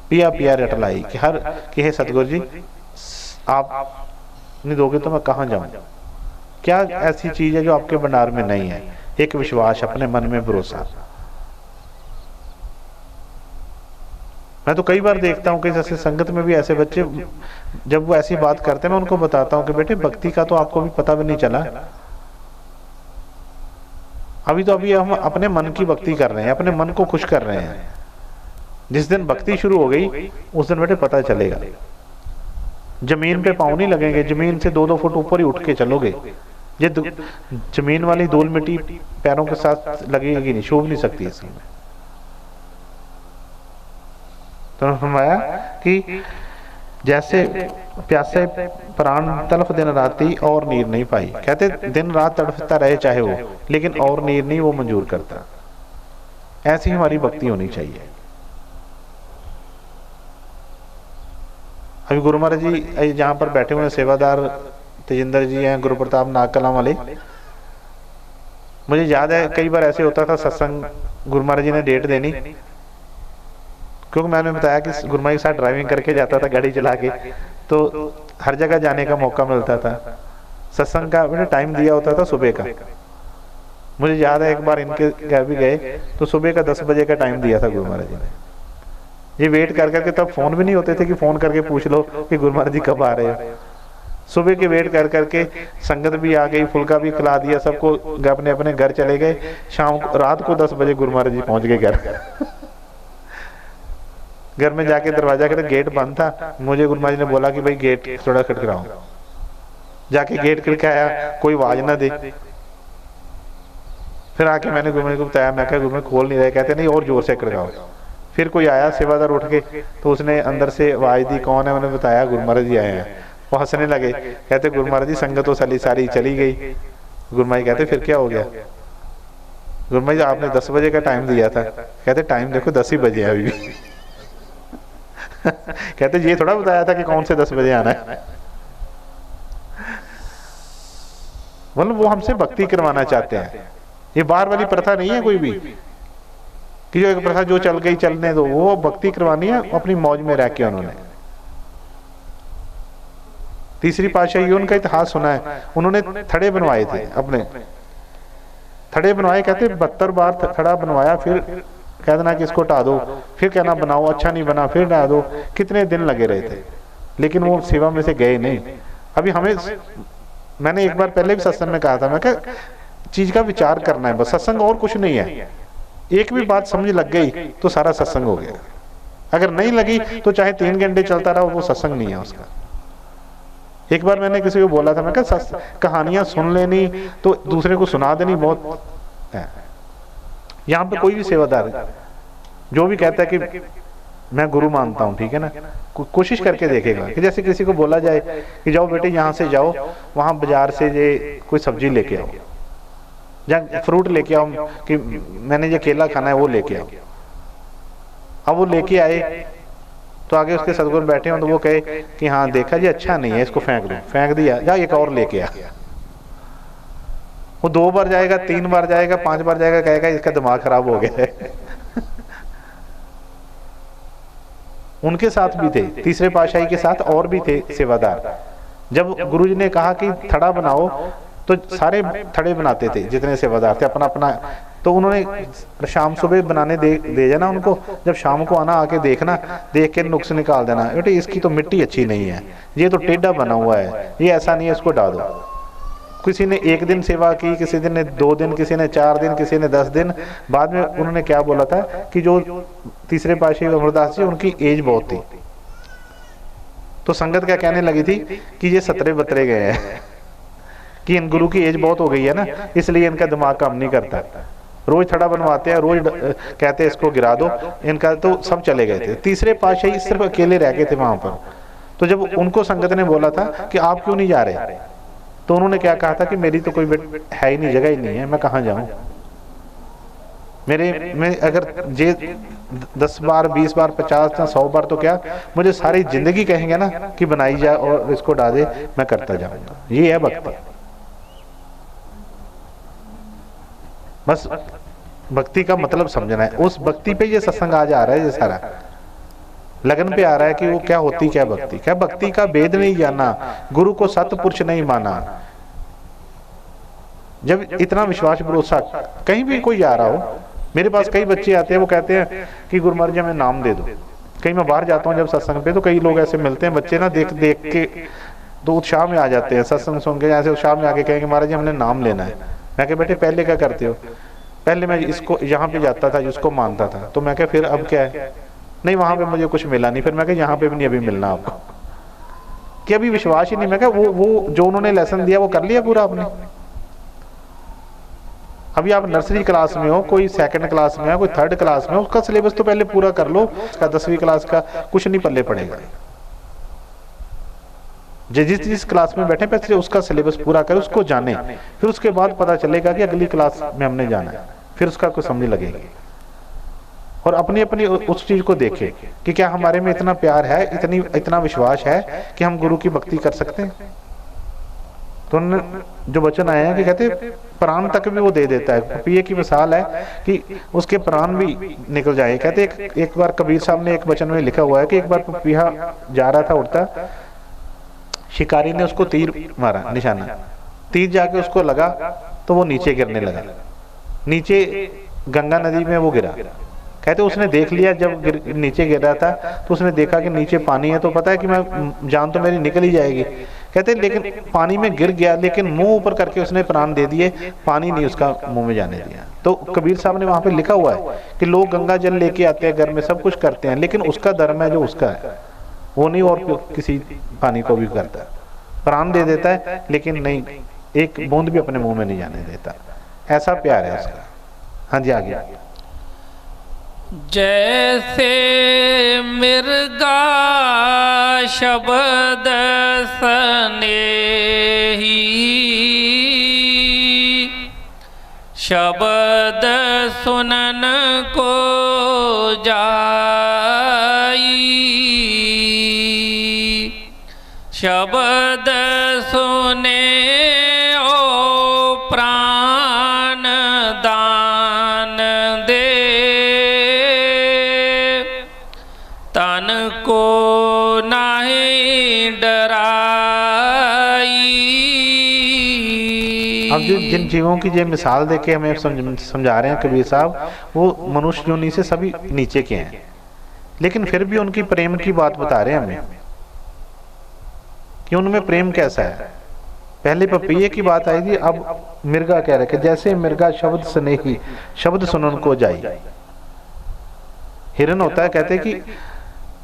पिया पिया रट लाई कि हर कि हे सतगुरु जी, आप नहीं दोगे तो मैं कहाँ जाऊं? क्या ऐसी चीज है जो आपके भंडार में नहीं है? एक विश्वास, अपने मन में भरोसा। मैं तो कई बार देखता हूँ कि जैसे संगत में भी ऐसे बच्चे, जब वो ऐसी बात करते हैं, मैं उनको बताता हूँ कि बेटे भक्ति का तो आपको भी पता भी नहीं चला, अभी हम अपने मन की भक्ति कर रहे हैं, अपने मन को खुश कर रहे हैं। जिस दिन भक्ति शुरू हो गई उस दिन बेटे पता चलेगा। जमीन पे पाँव नहीं लगेंगे, जमीन से 2-2 फुट ऊपर ही उठ के चलोगे। ये जमीन वाली धूल मिट्टी पैरों के साथ लगेगी नहीं, छू नहीं सकती इसमें। तो फरमाया कि जैसे प्यासे प्राण तड़फ दिन राती और नीर नहीं पाई। कहते दिन रात तड़फता रहे चाहे वो, लेकिन और नीर नहीं वो मंजूर करता। ऐसी हमारी भक्ति होनी चाहिए। अभी गुरु महाराज जी जहाँ पर बैठे हुए सेवादार तेजिंदर जी हैं, गुरु प्रताप नागकलां वाले, मुझे याद है कई बार ऐसे होता था सत्संग, गुरु महाराज जी ने डेट देनी, क्योंकि मैंने बताया कि गुरु महाराज के साथ ड्राइविंग करके जाता था गाड़ी चला के, तो हर जगह जाने का मौका मिलता था। सत्संग का मैंने टाइम दिया होता था सुबह का। मुझे याद है एक बार इनके घर भी गए तो सुबह का 10 बजे का टाइम दिया था गुरु महाराज जी ने। ये वेट कर करके, तब फोन भी नहीं होते थे कि फोन करके पूछ लो कि गुरु महाराज जी कब आ रहे हो। सुबह के वेट कर करके संगत भी आ गई, फुल्का भी खिला दिया सबको, अपने अपने घर चले गए। रात को 10 बजे गुरु महाराज जी पहुंच गए घर। घर में जाके दरवाजा के गेट बंद था। मुझे गुरु महाराज जी ने बोला कि भाई गेट थोड़ा खटखटाओ। जाके गेट खटकाया, कोई आवाज ना दे। फिर आके मैंने गुरु महाराज को बताया, मैं कहा गुरु महाराज खोल नहीं रहे। कहते नहीं और जोर से खटकाओ। फिर कोई आया सेवादार उठ के, तो उसने अंदर से आवाज दी, कौन है? मैंने बताया गुरु महाराज जी आए हैं। वो हंसने लगे, कहते गुरु महाराज जी संगत तो सारी चली गई। गुरु महाराज कहते फिर क्या हो गया? गुरु महाराज जी आपने 10 बजे का टाइम दिया था। कहते टाइम देखो 10 ही बजे है अभी। कहते ये थोड़ा बताया था कि कौन से 10 बजे आना है। मतलब वो हमसे भक्ति करवाना चाहते हैं। ये बाहर वाली प्रथा नहीं है कोई भी कि जो एक प्रथा जो चल गई चलने दो, वो भक्ति करवानी है अपनी मौज में रह के। उन्होंने तीसरी पातशाही उनका इतिहास सुना है। उन्होंने थड़े बनवाए थे, अपने थड़े बनवाए। कहते 72 बार थड़ा बनवाया, फिर कह देना कि इसको हटा दो, फिर कहना बनाओ, अच्छा नहीं बना, फिर हटा दो। कितने दिन लगे रहे थे, लेकिन वो सेवा में से गए नहीं। अभी हमें, मैंने एक बार पहले भी सत्संग में कहा था, मैं कहा चीज का विचार करना है बस, सत्संग और कुछ नहीं है। एक भी बात समझ लग गई तो सारा सत्संग हो गया। अगर नहीं लगी तो चाहे 3 घंटे चलता रहा, वो सत्संग नहीं है उसका। एक बार मैंने किसी को बोला था, मैं कहा कहानियां सुन लेनी तो दूसरे को सुना देनी बहुत है। यहाँ पे कोई भी सेवादार जो भी कहता है कि मैं गुरु मानता हूँ, ठीक है ना, कोशिश करके देखेगा कि जैसे किसी को बोला जाए कि जाओ बेटे यहाँ से जाओ, वहां बाजार से ये कोई सब्जी लेके आओ या फ्रूट लेके आओ, कि मैंने ये केला खाना है वो लेके आओ। अब वो लेके आए तो आगे उसके सदगुरु बैठे हो तो वो कहे कि हाँ देखा जी अच्छा नहीं है, इसको फेंक दो। फेंक दिया, जा एक और लेके आ। वो 2 बार जाएगा, 3 बार जाएगा, 5 बार जाएगा, कहेगा इसका दिमाग खराब हो गया है। उनके साथ भी थे, तीसरे पातशाही के साथ और भी थे सेवादार। जब गुरुजी ने कहा कि थड़ा बनाओ तो सारे थड़े बनाते थे जितने सेवादार थे, अपना अपना। तो उन्होंने शाम सुबह बनाने दे जाना उनको, जब शाम को आना आके देखना, देख के नुक्स निकाल देना, बेटे इसकी तो मिट्टी अच्छी नहीं है, ये तो टेढ़ा बना हुआ है, ये ऐसा नहीं है, इसको हटा दो। किसी ने 1 दिन सेवा की, किसी ने 2 दिन, किसी ने 4 दिन, किसी ने 10 दिन। बाद में उन्होंने क्या बोला था कि जो तीसरे पातशाही अमरदास जी, उनकी एज बहुत थी, तो संगत क्या कहने लगी थी कि ये सतरे बतरे गए हैं, कि इन गुरु की एज बहुत हो गई है ना, इसलिए इनका दिमाग काम नहीं करता। रोज थड़ा बनवाते हैं, रोज कहते हैं इसको गिरा दो, इनका तो सब चले गए थे। तीसरे पातशाही सिर्फ अकेले रह गए थे वहां पर। तो जब उनको संगत ने बोला था कि आप क्यों नहीं जा रहे, तो उन्होंने क्या कहा था कि मेरी तो कोई है ही नहीं, जगह ही नहीं है, मैं कहाँ जाऊं। मैं अगर जे 10 बार 20 बार 50 या 100 बार तो क्या, मुझे सारी जिंदगी कहेंगे ना कि बनाई जाए और इसको डाले, मैं करता जाऊंगा। ये है भक्ति। बस भक्ति का मतलब समझना है। उस भक्ति पे ये सत्संग आज आ रहा है, ये सारा लगन पे आ रहा है कि वो क्या होती, क्या भक्ति, क्या भक्ति का भेद नहीं जाना, गुरु को सतपुरुष नहीं माना। जब इतना विश्वास भरोसा, कहीं भी कोई आ रहा हो, मेरे पास कई बच्चे आते हैं, वो कहते हैं कि गुरु महाराज जी हमें नाम दे दो। कहीं मैं बाहर जाता हूँ जब सत्संग पे, तो कई लोग ऐसे मिलते हैं, बच्चे ना देख देख के तो उत्साह में आ जाते हैं, सत्संग सुन के ऐसे उत्साह में आके कहेंगे महाराज जी हमने नाम लेना है। मैं कह बेटे पहले क्या करते हो, पहले मैं इसको यहाँ पे जाता था, जिसको मानता था, तो मैं कह फिर अब क्या है, नहीं वहां पे मुझे कुछ मिला नहीं, फिर मैं कह यहाँ पे भी नहीं अभी मिलना आपको, कि अभी विश्वास ही नहीं। मैं कह वो जो उन्होंने लेसन दिया वो कर लिया पूरा आपने। अभी आप नर्सरी क्लास में हो, कोई 2nd क्लास में है, कोई 3rd क्लास में, उसका सिलेबस तो पहले पूरा कर लो। उसका 10वीं क्लास का कुछ नहीं पल्ले पड़ेगा। जिस क्लास में बैठे पहले उसका सिलेबस पूरा करे, उसको जाने, फिर उसके बाद पता चलेगा कि अगली क्लास में हमने जाना है, फिर उसका कुछ समझ लगेगी। और अपनी अपनी उस चीज को देखे कि क्या हमारे में इतना प्यार है, इतना विश्वास है कि हम गुरु की भक्ति कर सकते हैं। तो जो वचन आए हैं कि कहते प्राण तक भी वो दे देता है। पपीहे की मिसाल है कि उसके प्राण भी निकल जाए। कहते एक बार कबीर साहब ने एक वचन में लिखा हुआ है कि एक बार पपीहा जा रहा था उड़ता, शिकारी ने उसको तीर मारा, निशाना, तीर जाके उसको लगा तो वो नीचे गिरने लगा, नीचे गंगा नदी में वो गिरा। कहते उसने देख लिया, जब नीचे गिर रहा था तो उसने देखा कि नीचे पानी है, तो पता है कि मैं जान तो मेरी निकल ही जाएगी। कहते लेकिन पानी में गिर गया, लेकिन मुंह ऊपर करके उसने प्राण दे दिए, पानी नहीं उसका मुंह में जाने दिया। तो कबीर साहब ने वहां पे लिखा हुआ है कि लोग गंगा जल लेके आते हैं घर में, सब कुछ करते हैं, लेकिन उसका धर्म है जो उसका है, वो नहीं और किसी पानी को भी करता है। प्राण दे देता है लेकिन नहीं, एक बूंद भी अपने मुंह में नहीं जाने देता। ऐसा प्यार है उसका। हाँ जी आगे। जैसे मिर्गा शब्द स्नेही, शब्द सुनन को जाई, शब्द सुने ओ प्राण दान दे, तन को नहीं डराई। अब जिन जीवों की ये मिसाल देके हमें समझा रहे हैं कबीर साहब, वो मनुष्य योनि से सभी नीचे के हैं, लेकिन फिर भी उनकी प्रेम की बात बता रहे हैं हमें कि उनमें प्रेम कैसा है। पहले पपीहे की बात आई थी, अब मिर्गा कह रहे कि जैसे मिर्गा शब्द स्नेही, शब्द सुनन को जाई। हिरन होता है, कहते कि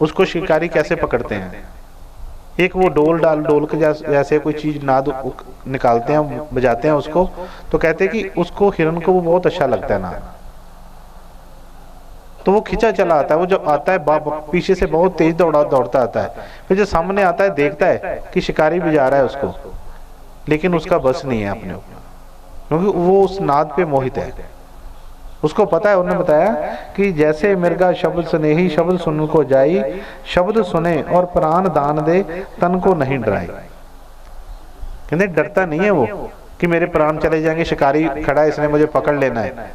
उसको शिकारी कैसे पकड़ते हैं, एक वो डोल के जैसे कोई चीज नाद निकालते हैं, बजाते हैं उसको, तो कहते कि उसको हिरन को वो बहुत अच्छा लगता है नाद, तो वो खिंचा चला आता है। वो जब आता है पीछे से बहुत तेज दौड़ता आता है, फिर जो सामने आता है देखता है कि शिकारी भी जा रहा है उसको, लेकिन उसका बस नहीं है अपने ऊपर, क्योंकि वो उस नाद पे मोहित है। उसको पता है, उन्होंने बताया कि जैसे मिर्गा शब्द स्नेही, शब्द सुन को जाई, शब्द सुने और प्राण दान दे, तन को नहीं डराई। कहते डरता नहीं है वो कि मेरे प्राण चले जाएंगे, शिकारी खड़ा है इसने मुझे पकड़ लेना है।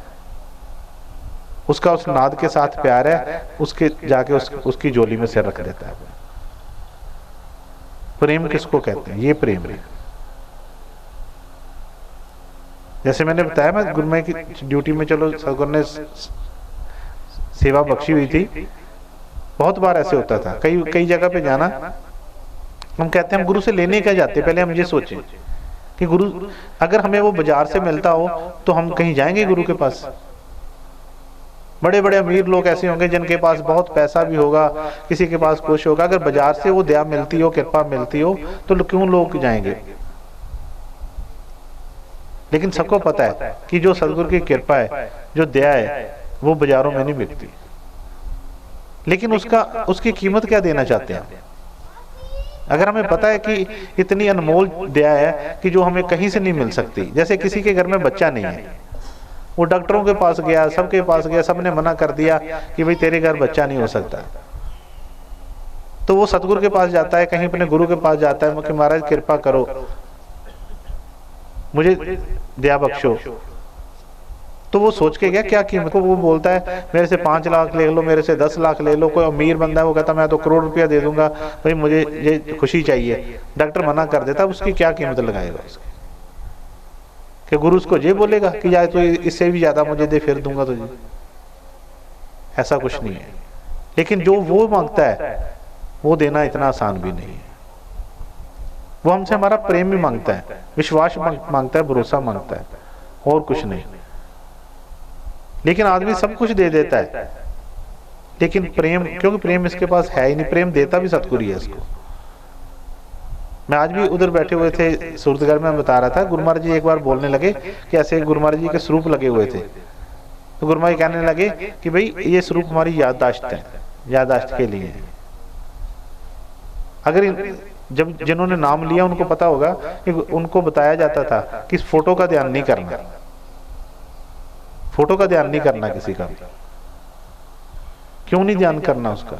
उसका उस नाद के साथ प्यार है, उसके जाके उसकी जोली में सिर रख देता है। प्रेम किसको कहते हैं? ये प्रेम है। जैसे मैंने बताया, मैं गुरमे की ड्यूटी में, चलो सदगुरु ने सेवा बख्शी हुई थी, बहुत बार ऐसे होता था। कई जगह पे जाना, हम कहते हैं हम गुरु से लेने क्या जाते, पहले हम ये सोचें कि गुरु अगर हमें वो बाजार से मिलता हो तो हम कहीं जाएंगे गुरु के पास? बड़े बड़े अमीर लोग ऐसे होंगे जिनके पास बहुत पैसा भी होगा, किसी के पास कुछ होगा, अगर बाजार से वो दया मिलती हो, कृपा मिलती हो, तो क्यों लोग जाएंगे? लेकिन सबको पता है कि जो सदगुरु की कृपा है, जो दया है, वो बाजारों में नहीं मिलती। लेकिन उसकी कीमत क्या देना चाहते हैं? अगर हमें पता है कि इतनी अनमोल दया है कि जो हमें कहीं से नहीं मिल सकती। जैसे किसी के घर में बच्चा नहीं है, वो डॉक्टरों के पास गया, सबके पास गया, सबने मना कर दिया कि भाई तेरे घर बच्चा नहीं हो सकता, तो वो सतगुरु के पास जाता है, कहीं अपने गुरु के पास जाता है कि महाराज कृपा करो, मुझे दया बख्शो। तो वो सोच के गया क्या कीमत को, वो बोलता है मेरे से 5 लाख ले लो, मेरे से 10 लाख ले लो। कोई अमीर बंदा है वो कहता मैं तो करोड़ रुपया दे दूंगा, भाई मुझे ये खुशी चाहिए। डॉक्टर मना कर देता, उसकी क्या कीमत लगाएगा उसकी? कि गुरु उसको ये बोलेगा कि यार तो इससे भी ज्यादा मुझे दे, फिर दूंगा तुझे? ऐसा कुछ नहीं है। लेकिन जो वो मांगता है वो देना इतना आसान भी नहीं है। वो हमसे हमारा प्रेम भी मांगता है, विश्वास मांगता है, भरोसा मांगता है, और कुछ नहीं। लेकिन आदमी सब कुछ दे देता है, लेकिन प्रेम, क्योंकि प्रेम इसके पास है ही नहीं, प्रेम देता भी सतगुरु है इसको। मैं आज भी उधर बैठे हुए थे सूरतगढ़ में, बता रहा था, गुरु महाराज जी एक बार बोलने लगे कि ऐसे गुरु महाराज जी के स्वरूप लगे हुए थे, तो गुरु महाराज कहने लगे कि भाई ये स्वरूप हमारी याददाश्त है, याददाश्त के लिए। अगर जब जिन्होंने नाम लिया उनको पता होगा कि उनको बताया जाता था कि इस फोटो का ध्यान नहीं करना, फोटो का ध्यान नहीं करना किसी का भी। क्यों नहीं ध्यान करना उसका?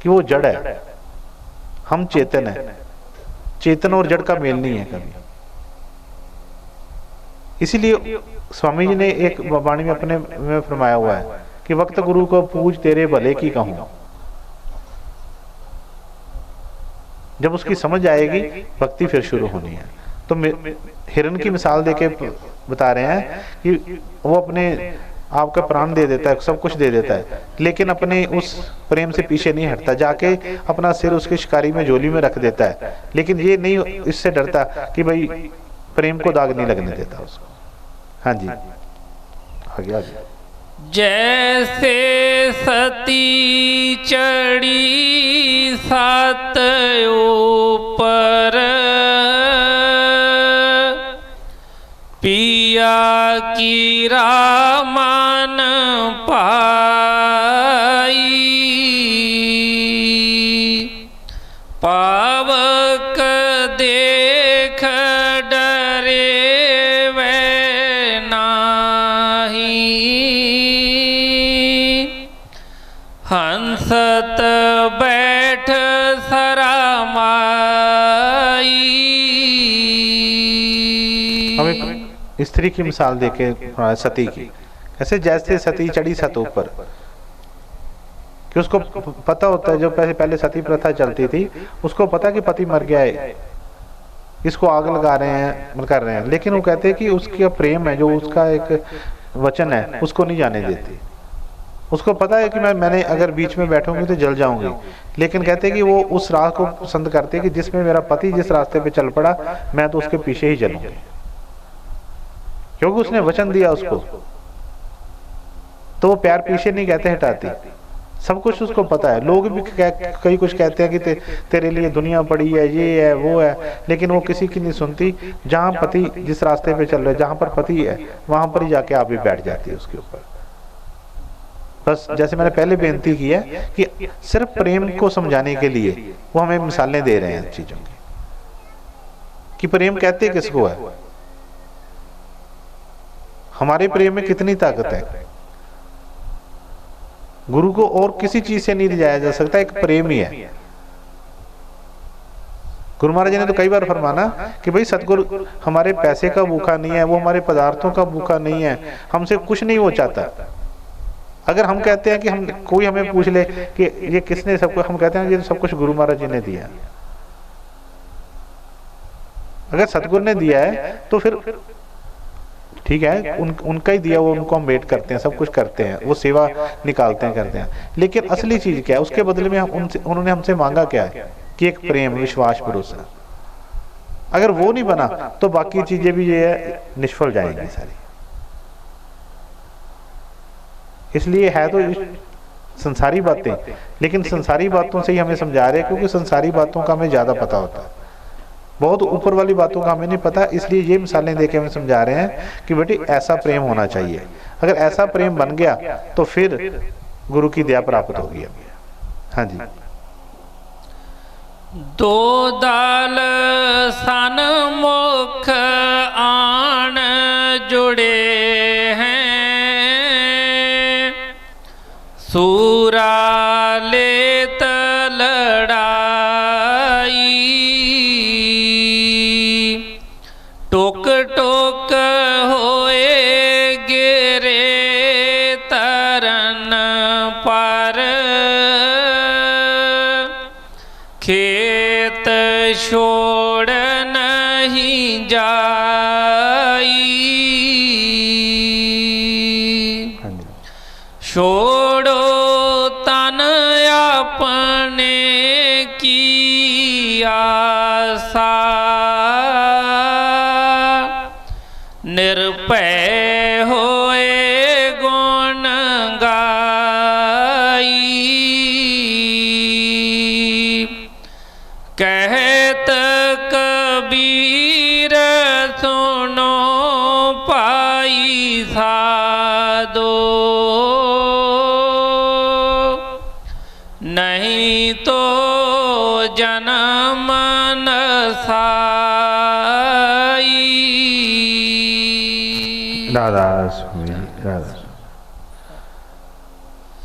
कि वो जड़ है, हम चेतन है, चेतन और जड़ का मेल नहीं है कभी। इसीलिए स्वामी जी ने एक वाणी में अपने में फरमाया हुआ है कि वक्त गुरु को पूज तेरे भले की कहूं। जब उसकी समझ आएगी भक्ति फिर शुरू होनी है। तो हिरण की मिसाल देके बता रहे हैं कि वो अपने आपका प्राण दे देता है, सब कुछ दे देता है, लेकिन अपने उस प्रेम से पीछे नहीं हटता, जाके अपना सिर उसके शिकारी में झोली में रख देता है। लेकिन ये नहीं इससे डरता कि भाई प्रेम को दाग नहीं लगने देता उसको। हाँ जी, आगे आगे। जैसे सती चढ़ी सात ऊपर, पिया की रामान पाई, पावक देख डरे वे नाही, हंसत बैठ सरामाई। स्त्री की मिसाल देके सती की, कैसे जैसे सती चढ़ी सत ऊपर, कि उसको पता होता है, जो पहले सती प्रथा चलती थी उसको पता कि पति मर गया है, इसको आग लगा रहे हैं, कर रहे हैं, लेकिन वो कहते हैं कि उसका प्रेम है, जो उसका एक वचन है, उसको नहीं जाने देती। उसको पता है कि मैंने अगर बीच में बैठूंगी तो जल जाऊंगी, लेकिन कहते हैं कि वो उस राह को पसंद करते हैं कि जिसमें मेरा पति जिस रास्ते पे चल पड़ा मैं तो उसके पीछे ही चलूंगी, क्योंकि उसने वचन दिया उसको। तो वो प्यार पीछे नहीं कहते हटाती, सब कुछ उसको पता है। लोग भी कई कुछ कहते हैं कि तेरे लिए दुनिया पड़ी है, ये है वो है, लेकिन वो किसी की नहीं सुनती। जहां पति जिस रास्ते पे चल रहे, जहां पर पति है वहां पर ही जाके आप भी बैठ जाती है उसके ऊपर। बस जैसे मैंने पहले बेनती की है कि सिर्फ प्रेम को समझाने के लिए वो हमें मिसालें दे रहे हैं चीजों की, कि प्रेम कहते किसको है, हमारे प्रेम में कितनी ताकत है। गुरु को और किसी चीज से नहीं दिलाया जा सकता, एक प्रेम ही है। गुरु महाराज ने तो कई बार फरमाना कि भाई सतगुरु हमारे पैसे का भूखा नहीं है, वो हमारे पदार्थों का भूखा नहीं है, हमसे कुछ नहीं वो चाहता। अगर हम कहते हैं कि हम कोई हमें पूछ ले कि ये किसने सब कुछ, हम कहते हैं ये सब कुछ गुरु महाराज जी ने दिया। अगर सतगुरु ने दिया है तो फिर ठीक है, उनका ही दिया, वो उनको हम वेट करते हैं, सब कुछ करते हैं, वो सेवा निकालते हैं, करते हैं। लेकिन असली चीज क्या है, उसके बदले में उन्होंने हमसे मांगा क्या है कि एक प्रेम, विश्वास, भरोसा। अगर वो नहीं बना तो बाकी चीजें भी ये है निष्फल जाएंगी सारी। इसलिए है तो संसारी बातें, लेकिन संसारी बातों से ही हमें समझा रहे हैं, क्योंकि संसारी बातों का हमें ज्यादा पता होता है, बहुत ऊपर वाली बातों का हमें नहीं पता। इसलिए ये मिसालें देके हमें समझा रहे हैं कि बेटी ऐसा प्रेम होना चाहिए। अगर ऐसा प्रेम बन गया तो फिर गुरु की दया प्राप्त होगी हमें। हाँ जी। दो दाल सन्मुख आन जुड़े हैं, सूरा लेत लड़ाई, टोक टोक होए गिरे तरन पर, खेत छोड़ नहीं जाई, छोड़ो तन अपने की आशा, निर्भय होए गुण गाई, कहत कबीर सुनो पाई साधो, नहीं तो जन्म न साई। राधा स्वामी राधा।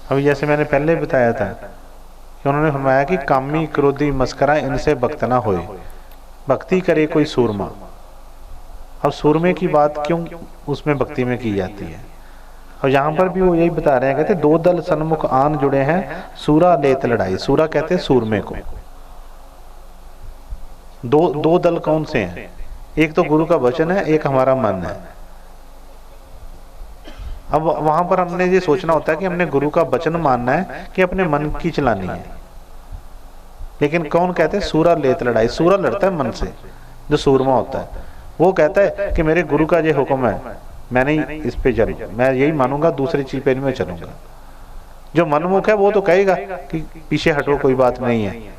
अभी जैसे मैंने पहले बताया था कि उन्होंने फरमाया कि कामी क्रोधी मस्करा इनसे भक्त ना होए, भक्ति करे कोई सूरमा। अब सूरमे की बात क्यों उसमें भक्ति में की जाती है? और यहाँ पर भी वो यही बता रहे हैं, कहते दो दल सन्मुख आन जुड़े हैं, सूरा लेत लड़ाई। सूरा कहते हैं सूरमे को। दो दल कौन से हैं? एक तो गुरु का वचन है, एक हमारा मन है। अब वहां पर हमने ये सोचना होता है कि हमने गुरु का वचन मानना है कि अपने मन की चलानी है। लेकिन कौन कहते हैं सूरा लेत लड़ाई? सूरा लड़ता है मन से, जो सूरमा होता है वो कहता है कि मेरे गुरु का ये हुक्म है, मैं नहीं इस पे चलूँ, मैं यही मानूंगा, दूसरी चीज पे नहीं मैं चलूंगा। जो मनमुख है वो तो कहेगा कि पीछे हटो, कोई बात नहीं है।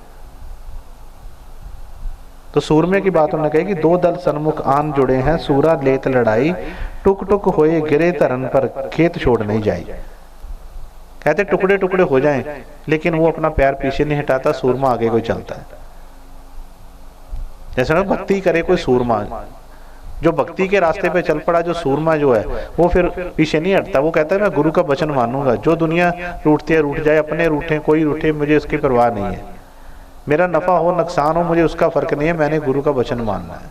तो सूरमे की बात उन्होंने कही कि दो दल सन्मुख आन जुड़े हैं, सूरा लेत लड़ाई, टुक टुक होए गिरे तरन पर, खेत छोड़ नहीं जाए। कहते टुकड़े टुकड़े हो जाएं, लेकिन वो अपना पैर पीछे नहीं हटाता, सूरमा आगे कोई चलता है। जैसे ना भक्ति करे कोई सूरमा, जो भक्ति के रास्ते पे चल पड़ा, जो सूरमा जो है वो फिर पीछे नहीं हटता। वो कहता है मैं गुरु का वचन मानूंगा, जो दुनिया रूठती है रूठ जाए, अपने रूठे कोई रूठे, मुझे उसकी परवाह नहीं है, मेरा नफा हो नुकसान हो मुझे उसका फर्क नहीं है, मैंने गुरु का वचन मानना है।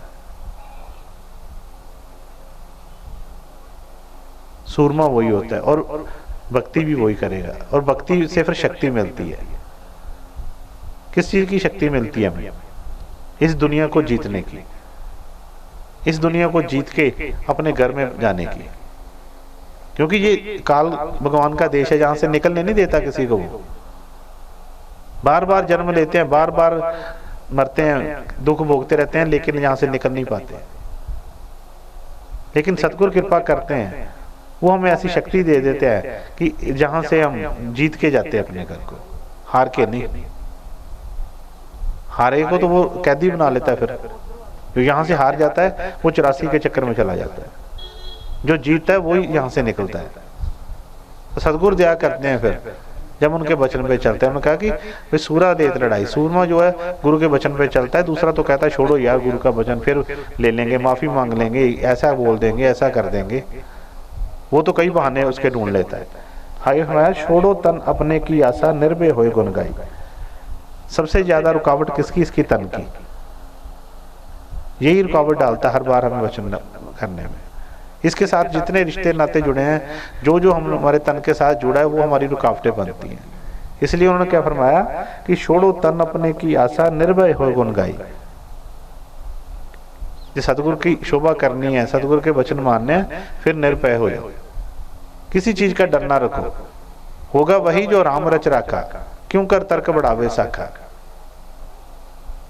सूरमा वही होता है और भक्ति भी वही करेगा। और भक्ति से फिर शक्ति मिलती है। किस चीज की शक्ति मिलती है हमें? इस दुनिया को जीतने की, इस दुनिया को जीत के अपने घर में जाने की। क्योंकि ये काल भगवान का देश है, जहां से निकलने नहीं देता किसी को। वो बार बार जन्म लेते हैं, बार बार मरते हैं, दुख भोगते रहते हैं, लेकिन यहां से निकल नहीं पाते। लेकिन सतगुरु कृपा करते हैं, वो हमें ऐसी शक्ति दे देते हैं कि जहां से हम जीत के जाते हैं अपने घर को, हार के नहीं। हारे को तो वो कैदी बना लेता है, फिर जो यहाँ से हार जाता है वो 84 के चक्कर में चला जाता है। जो जीतता है वही यहाँ से निकलता है। तो सतगुरु दया करते हैं फिर जब उनके वचन पे चलते हैं। उन्होंने कहा कि भाई सूरा लेत लड़ाई, सूरमा जो है गुरु के वचन पे चलता है, दूसरा तो कहता है छोड़ो यार गुरु का वचन, फिर ले लेंगे, माफी मांग लेंगे, ऐसा बोल देंगे, ऐसा कर देंगे। वो तो कई बहाने उसके ढूंढ लेता है। हाय हमारा छोड़ो तन अपने की आशा, निर्भय होए गुण गाई। सबसे ज्यादा रुकावट किसकी? इसकी तन की। यही रुकावट डालता हर बार हमें वचन करने में। इसके साथ जितने रिश्ते नाते जुड़े हैं, जो जो हम हमारे तन के साथ जुड़ा है, वो हमारी रुकावटें बनती हैं। इसलिए उन्होंने क्या फरमाया कि छोड़ो तन अपने की आशा, निर्भय हो गुण गाई। जो सतगुरु की शोभा करनी है, सतगुरु के वचन मानने हैं, फिर निर्भय हो जाओ, किसी चीज का डर ना रखो। होगा वही जो राम रच राखा, क्यों कर तर्क बढ़ावे साखा।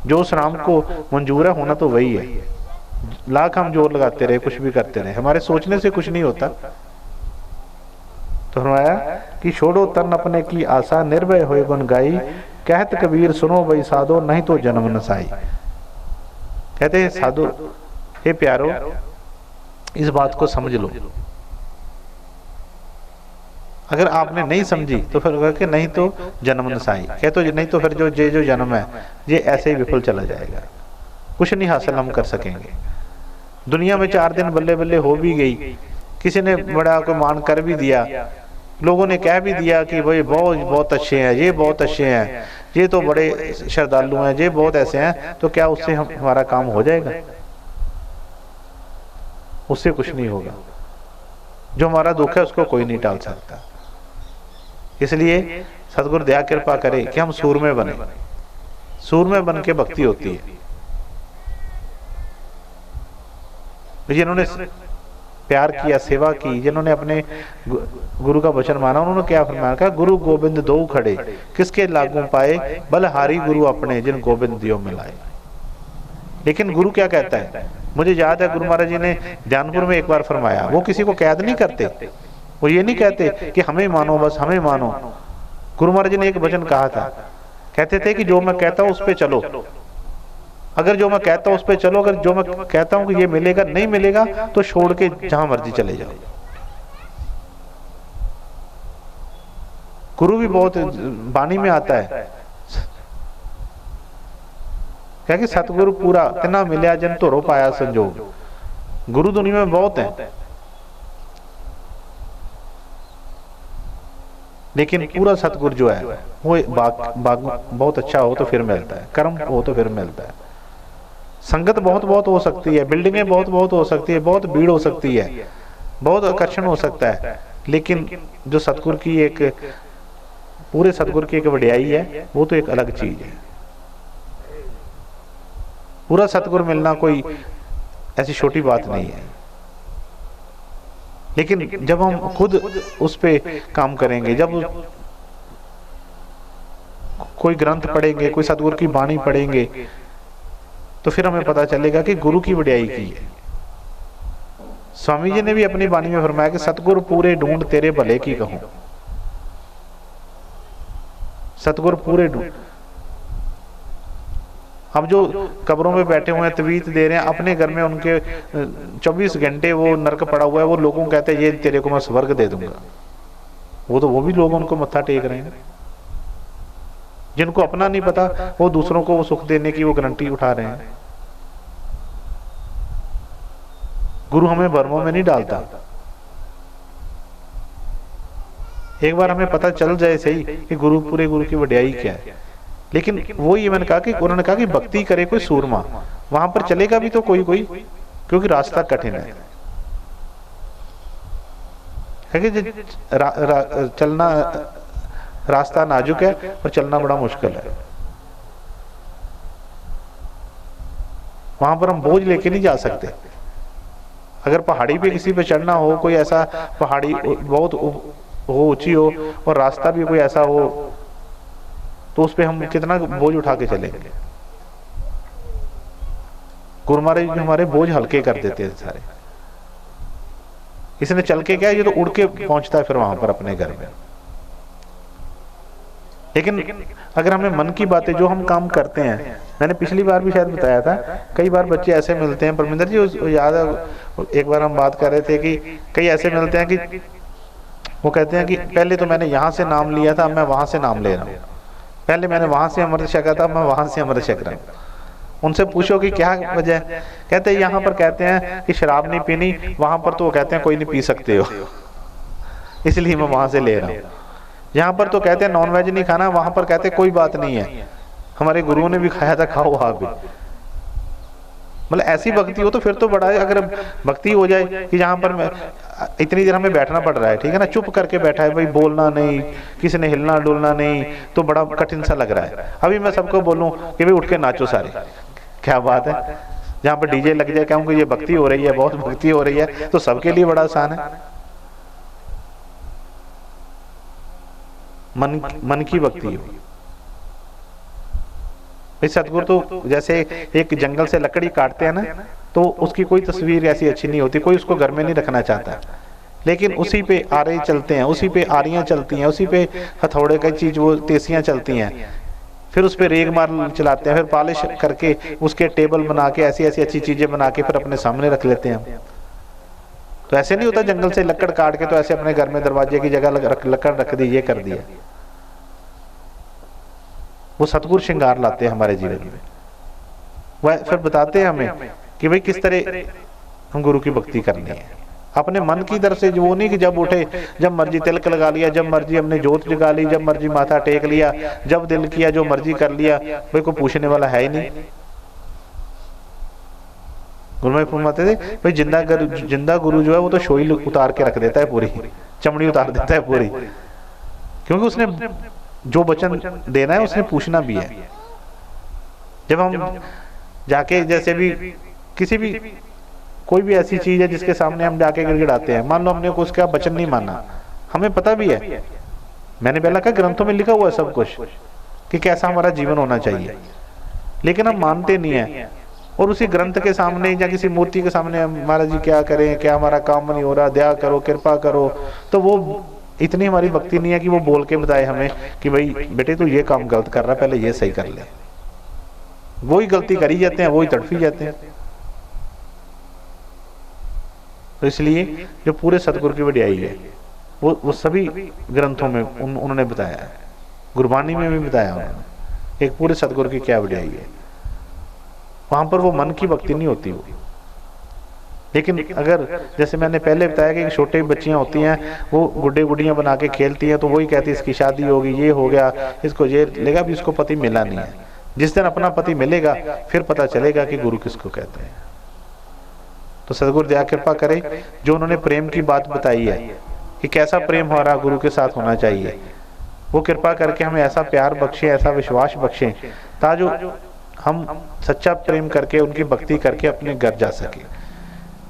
जो उस राम को मंजूर है होना तो वही है। लाख हम जोर लगाते रहे, कुछ भी करते रहे, हमारे सोचने से कुछ नहीं होता। तो फरमाया कि छोड़ो तन अपने की आशा, निर्भय होए गुण गाई, कहत कबीर सुनो भाई साधो, नहीं तो जन्म नसाई। कहते हैं साधु, हे प्यारो, इस बात को समझ लो। अगर आपने नहीं समझी तो फिर कहा कि नहीं तो जन्म नसाई, कह तो नहीं तो फिर जो जन्म है ये ऐसे ही विफल चला जाएगा, कुछ नहीं हासिल हम कर सकेंगे। दुनिया में 4 दिन बल्ले बल्ले हो भी गई, किसी ने बड़ा कोई मान कर भी दिया, लोगों ने कह भी दिया कि भाई बहुत अच्छे हैं, ये बहुत अच्छे हैं, ये तो बड़े श्रद्धालु हैं, ये बहुत ऐसे हैं, तो क्या उससे हमारा काम हो जाएगा? उससे कुछ नहीं होगा। जो हमारा दुख है उसको कोई नहीं टाल सकता। इसलिए सतगुरु दया कृपा करे कि हम सूरमे बने। सूरमे बन के भक्ति होती है। जिन्होंने प्यार किया, सेवा की, जिन्होंने अपने गुरु का वचन माना, उन्होंने क्या फरमाया? कहा गुरु गोविंद दो खड़े, किसके लागू पाए, बलहारी गुरु अपने, जिन गोविंद दियो मिलाए। लेकिन गुरु क्या कहता है? मुझे याद है गुरु महाराज जी ने ध्यानपुर में एक बार फरमाया, वो किसी को कैद नहीं करते, वो ये नहीं कहते कि हमें मानो, बस हमें मानो। गुरु महाराज जी ने एक वचन कहा था, कहते थे कि जो मैं कहता हूं उस पे चलो, अगर जो मैं कहता हूं उस पे चलो, अगर जो मैं कहता हूं कि ये मिलेगा नहीं मिलेगा तो छोड़ के जहां मर्जी चले जाओ। गुरु भी बहुत वाणी में आता है, क्या कि सतगुरु पूरा तिना मिलिया जन धोरो पाया संजोग। गुरु दुनिया में बहुत है, लेकिन पूरा सतगुरु जो है वो बाग बहुत अच्छा हो तो फिर मिलता है, कर्म हो तो फिर मिलता है। संगत बहुत हो सकती है, बिल्डिंगें बहुत हो सकती है, बहुत भीड़ हो सकती है, बहुत आकर्षण हो सकता है, लेकिन जो सतगुरु की एक पूरे सतगुरु की एक वड्याई है वो तो एक अलग चीज है। पूरा सतगुरु मिलना कोई ऐसी छोटी बात नहीं है। लेकिन जब हम खुद उस पे काम करेंगे, जब कोई ग्रंथ पढ़ेंगे, कोई सतगुरु की वाणी पढ़ेंगे, तो फिर हमें पता चलेगा कि गुरु की वड्याई की है। स्वामी जी ने भी अपनी वाणी में फरमाया कि सतगुरु पूरे ढूंढ तेरे भले की कहूं। सतगुरु पूरे ढूंढ, अब जो कब्रों में बैठे हुए हैं, तवीत दे रहे हैं, अपने घर में उनके 24 घंटे वो नरक पड़ा हुआ है, वो लोगों को कहते हैं ये तेरे को मैं स्वर्ग दे दूंगा, वो भी लोग उनको मत्था टेक रहे हैं। जिनको अपना नहीं पता वो दूसरों को वो सुख देने की वो गारंटी उठा रहे हैं। गुरु हमें भरमों में नहीं डालता। एक बार हमें पता चल जाए सही कि पूरे गुरु की वड्याई क्या है। लेकिन वो ये मैंने कहा कि उन्होंने कहा कि भक्ति करे कोई सूरमा, वहां पर चलेगा भी तो कोई क्योंकि रास्ता कठिन है। चलना रास्ता नाजुक है और चलना बड़ा मुश्किल है। वहां पर हम बोझ लेके नहीं जा सकते। अगर पहाड़ी पे किसी पे चढ़ना हो, कोई ऐसा पहाड़ी बहुत हो ऊंची हो और रास्ता भी कोई ऐसा हो, तो उस पे हम कितना बोझ उठा के चलेंगे। गुरु महाराज हमारे बोझ हल्के कर देते हैं सारे। इसने चल के क्या, ये तो उड़ के पहुंचता है फिर वहां पर अपने घर में। लेकिन अगर हमें मन की बातें जो हम काम करते हैं, मैंने पिछली बार भी शायद बताया था, कई बार बच्चे ऐसे मिलते हैं, परमिंदर जी याद है एक बार हम बात कर रहे थे कि कई ऐसे मिलते हैं कि वो कहते हैं कि पहले तो मैंने यहाँ से नाम लिया था, मैं वहां से नाम ले रहा हूँ, पहले मैंने वहां से अमृत छका था, मैं वहां से अमृत छक रहा हूँ। उनसे पूछो कि क्या वजह, कहते हैं यहाँ पर कहते हैं कि शराब नहीं पीनी, वहां पर तो वो कहते हैं कोई नहीं पी सकते हो, इसलिए मैं वहां से ले रहा हूँ। यहाँ पर तो कहते हैं नॉनवेज नहीं खाना, वहां पर कहते हैं कोई बात नहीं है, हमारे गुरुओं ने भी खाया था, खाओ आप भी। मतलब ऐसी भक्ति हो तो फिर तो बड़ा है। अगर भक्ति हो जाए कि जहाँ पर मैं इतनी देर हमें बैठना पड़ रहा है, ठीक है ना, चुप करके बैठा है भाई, बोलना नहीं, किसी ने हिलना डुलना नहीं, तो बड़ा कठिन सा लग रहा है। अभी मैं सबको बोलूं कि भाई उठ के नाचो सारे, क्या बात है। जहाँ पर डीजे लग जाए, कहूँगी ये भक्ति हो रही है, बहुत भक्ति हो रही है, तो सबके लिए बड़ा आसान है। मन की भक्ति हो। भाई सतगुरु तो जैसे एक जंगल से लकड़ी काटते हैं ना, तो उसकी कोई तस्वीर ऐसी अच्छी नहीं होती, कोई उसको घर में नहीं रखना चाहता, लेकिन उसी पे आरे चलते हैं, उसी पे आरियां चलती हैं, उसी पे हथौड़े का चीज वो तेसियां चलती हैं, फिर उस पे रेग मार चलाते हैं, फिर पॉलिश करके उसके टेबल बना के ऐसी ऐसी अच्छी चीजें बना के फिर अपने सामने रख लेते हैं। तो ऐसे नहीं होता जंगल से लकड़ काट के तो ऐसे अपने घर में दरवाजे की जगह लकड़ रख दी, ये कर दिया। वो सतगुरु श्रृंगार लाते हैं हमारे जीवन में। वह फिर बताते हैं हमें कि भाई किस तरह हम गुरु की भक्ति करनी है अपने मन की तरफ से। वो नहीं कि जब उठे जब मर्जी तिलक लगा लिया, जब मर्जी हमने जोत जगा ली, जब मर्जी माथा टेक लिया, जब दिल किया जो मर्जी कर लिया, भाई कोई पूछने वाला है ही नहीं। गुरु महाराज फरमाते थे भाई जिंदा गुरु जो है वो तो शोई उतार के रख देता है, पूरी चमड़ी उतार देता है पूरी, क्योंकि उसने जो वचन देना है उसने पूछना भी है। जब हम जाके जैसे भी किसी भी कोई भी ऐसी चीज है जिसके सामने हम जाके गिड़गिड़ाते हैं, मान लो हमने को उसका वचन नहीं माना, हमें पता भी है, मैंने पहला कहा ग्रंथों में लिखा हुआ है सब कुछ कि कैसा हमारा जीवन होना चाहिए, लेकिन हम मानते नहीं है। और उसी ग्रंथ के सामने या किसी मूर्ति के सामने हम महाराज जी क्या करें, क्या हमारा काम नहीं हो रहा, दया करो कृपा करो, तो वो इतनी हमारी भक्ति नहीं है कि वो बोल के बताए हमें कि भाई बेटे तू ये काम गलत कर रहा, पहले ये सही कर ले। वो ही गलती करी जाते हैं, वो ही तड़फी जाते हैं। तो इसलिए जो पूरे सतगुरु की वडियाई है वो सभी ग्रंथों में उन्होंने बताया है, गुरबानी में भी बताया उन्होंने एक पूरे सतगुरु की क्या वडियाई है। वहां पर वो मन की भक्ति नहीं होती वो। लेकिन अगर जैसे मैंने पहले बताया कि छोटे बच्चियां होती हैं, वो गुड्डे गुड्डियां बना के खेलती हैं, तो वही कहती है इसकी शादी होगी, ये हो गया, इसको ये लेगा, भी इसको पति मिला नहीं है। जिस दिन अपना पति मिलेगा फिर पता चलेगा कि गुरु किसको कहते हैं। तो सदगुरु दया कृपा करे, जो उन्होंने प्रेम की बात बताई है कि कैसा प्रेम हमारा गुरु के साथ होना चाहिए, वो कृपा करके हमें ऐसा प्यार बख्शे, ऐसा विश्वास बख्शे, ताजो हम सच्चा प्रेम करके उनकी भक्ति करके अपने घर जा सके,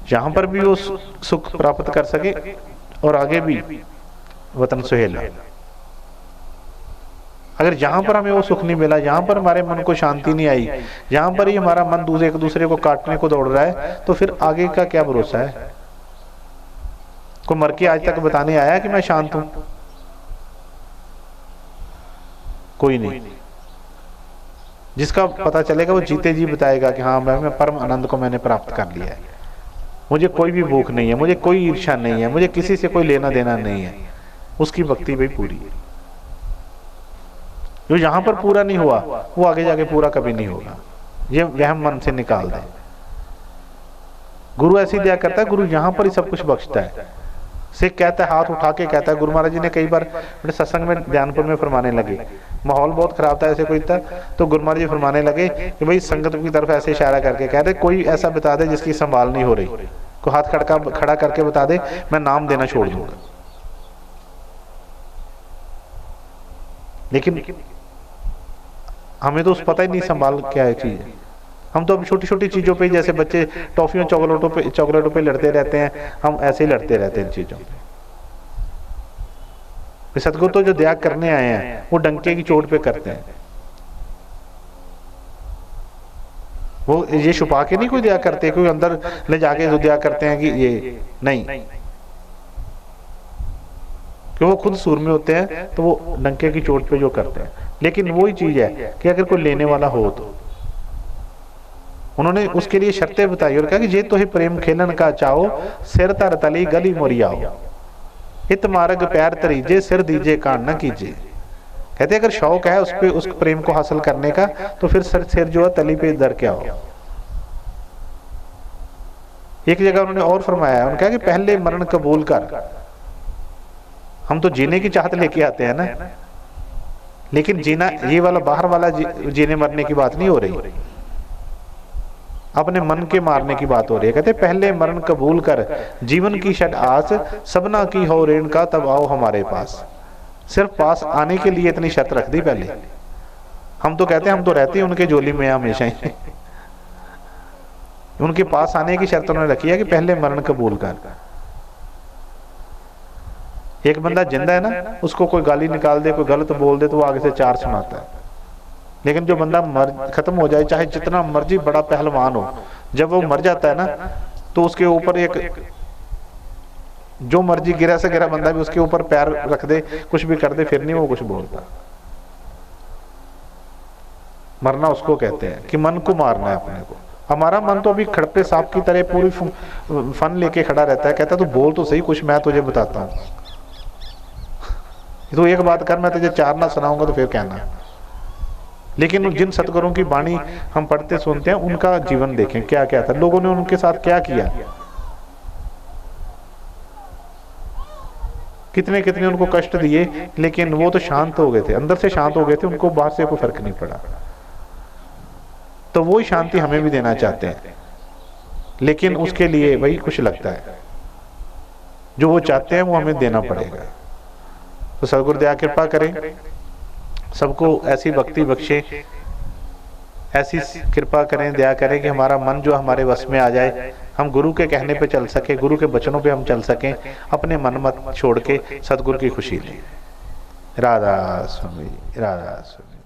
जहां पर भी वो सुख प्राप्त कर सके और आगे भी वतन सुहेला। अगर जहां पर हमें वो सुख नहीं मिला, जहां पर हमारे मन को शांति नहीं आई, जहां पर ही हमारा मन एक दूसरे को काटने को दौड़ रहा है, तो फिर आगे का क्या भरोसा है। कोई मर के आज तक बताने आया कि मैं शांत हूं? कोई नहीं। जिसका पता चलेगा वो जीते जी बताएगा कि हाँ मैं परम आनंद को मैंने प्राप्त कर लिया है, मुझे कोई भी भूख नहीं है, मुझे कोई ईर्ष्या नहीं है, मुझे किसी से कोई लेना देना नहीं है। उसकी भक्ति भी पूरी है। जो यहां पर पूरा नहीं हुआ वो आगे जाके पूरा कभी नहीं होगा, ये वहम मन से निकाल दे। गुरु ऐसी दया करता है, गुरु यहां पर ही सब कुछ बख्शता है। सिख कहता है, हाथ उठा के कहता है, गुरु महाराज जी ने कई बार अपने सत्संग में ज्ञानपुर में फरमाने लगे, माहौल बहुत खराब था ऐसे कोई था, तो गुरु महाराज जी फरमाने लगे कि भाई संगत की तरफ ऐसे इशारा करके कह दे कोई ऐसा बता दे जिसकी संभाल नहीं हो रही, को हाथ खड़ा करके बता दे, मैं नाम देना छोड़ दूंगा। लेकिन हमें तो उस पता ही नहीं संभाल क्या है चीज। हम तो अब छोटी छोटी चीजों पे, जैसे बच्चे टॉफियों चॉकलेटों पे लड़ते रहते हैं, हम ऐसे ही लड़ते रहते हैं इन चीजों पे। सतगुरु तो जो दया करने आए हैं वो डंके की चोट पे करते हैं। वो ये छुपा के नहीं कोई दया करते, कोई अंदर ले जाके जो दया करते हैं कि ये नहीं, कि वो खुद सूरमे होते हैं तो वो डंके की चोट पे जो करते हैं। लेकिन वही चीज है कि अगर कोई लेने वाला हो तो उन्होंने उसके लिए शर्तें बताई और कहा कि जे तो ही प्रेम खेलन का चाहो, सिर तर तली गली मोरियाओ, इत मार्ग पैर तरी जे सिर दीजे कान न कीजिए। कहते अगर शौक है उस प्रेम को हासिल करने का, तो फिर सिर जो है तली पे दर के आओ। एक जगह उन्होंने और फरमाया, उन्होंने कहा कि पहले मरण कबूल कर। हम तो जीने की चाहत लेके आते हैं ना, लेकिन जीना ये वाला बाहर वाला जीने मरने की बात नहीं हो रही, अपने मन के मारने की बात हो रही है। कहते पहले मरण कबूल कर, जीवन की षट आस, सबना की हो रेण का तब आओ हमारे पास। सिर्फ पास आने के लिए इतनी शर्त रख दी पहले। हम तो कहते हैं हम तो रहते हैं उनके झोली में हमेशा ही। उनके पास आने की शर्त उन्होंने रखी है कि पहले मरण कबूल कर। एक बंदा जिंदा है ना, उसको कोई गाली निकाल दे, कोई गलत बोल दे, तो वो आगे से चार सुनाता है, लेकिन जो बंदा खत्म हो जाए, चाहे जितना मर्जी बड़ा पहलवान हो, जब वो मर जाता है ना, तो उसके ऊपर एक जो मर्जी गिरा से गिरा बंदा भी उसके ऊपर पैर रख दे, कुछ भी कर दे, फिर नहीं वो कुछ बोलता। मरना उसको कहते हैं कि मन को मारना है अपने को। हमारा मन तो अभी खड़पे सांप की तरह पूरी फन लेके खड़ा रहता है, कहता तू बोल तो सही कुछ, मैं तुझे बताता हूँ। तो एक बात कर, मैं तुझे चार ना सुनाऊंगा तो फिर कहना। लेकिन जिन सतगुरुओं की वाणी हम पढ़ते सुनते हैं, उनका जीवन देखें क्या क्या था, लोगों ने उनके साथ क्या किया, कितने कितने उनको कष्ट दिए, लेकिन वो तो शांत हो गए थे, अंदर से शांत हो गए थे, उनको बाहर से कोई फर्क नहीं पड़ा। तो वही शांति हमें भी देना चाहते हैं, लेकिन उसके लिए भाई कुछ लगता है, जो वो चाहते हैं वो हमें देना पड़ेगा। तो सदगुरु दया कृपा करें, सबको ऐसी भक्ति बख्शे, ऐसी कृपा करें, दया करें कि हमारा मन जो हमारे वश में आ जाए, हम गुरु के कहने पे चल सके, गुरु के वचनों पे हम चल सकें, अपने मन मत छोड़ के सदगुरु की खुशी लें। राधा स्वामी, राधा स्वामी।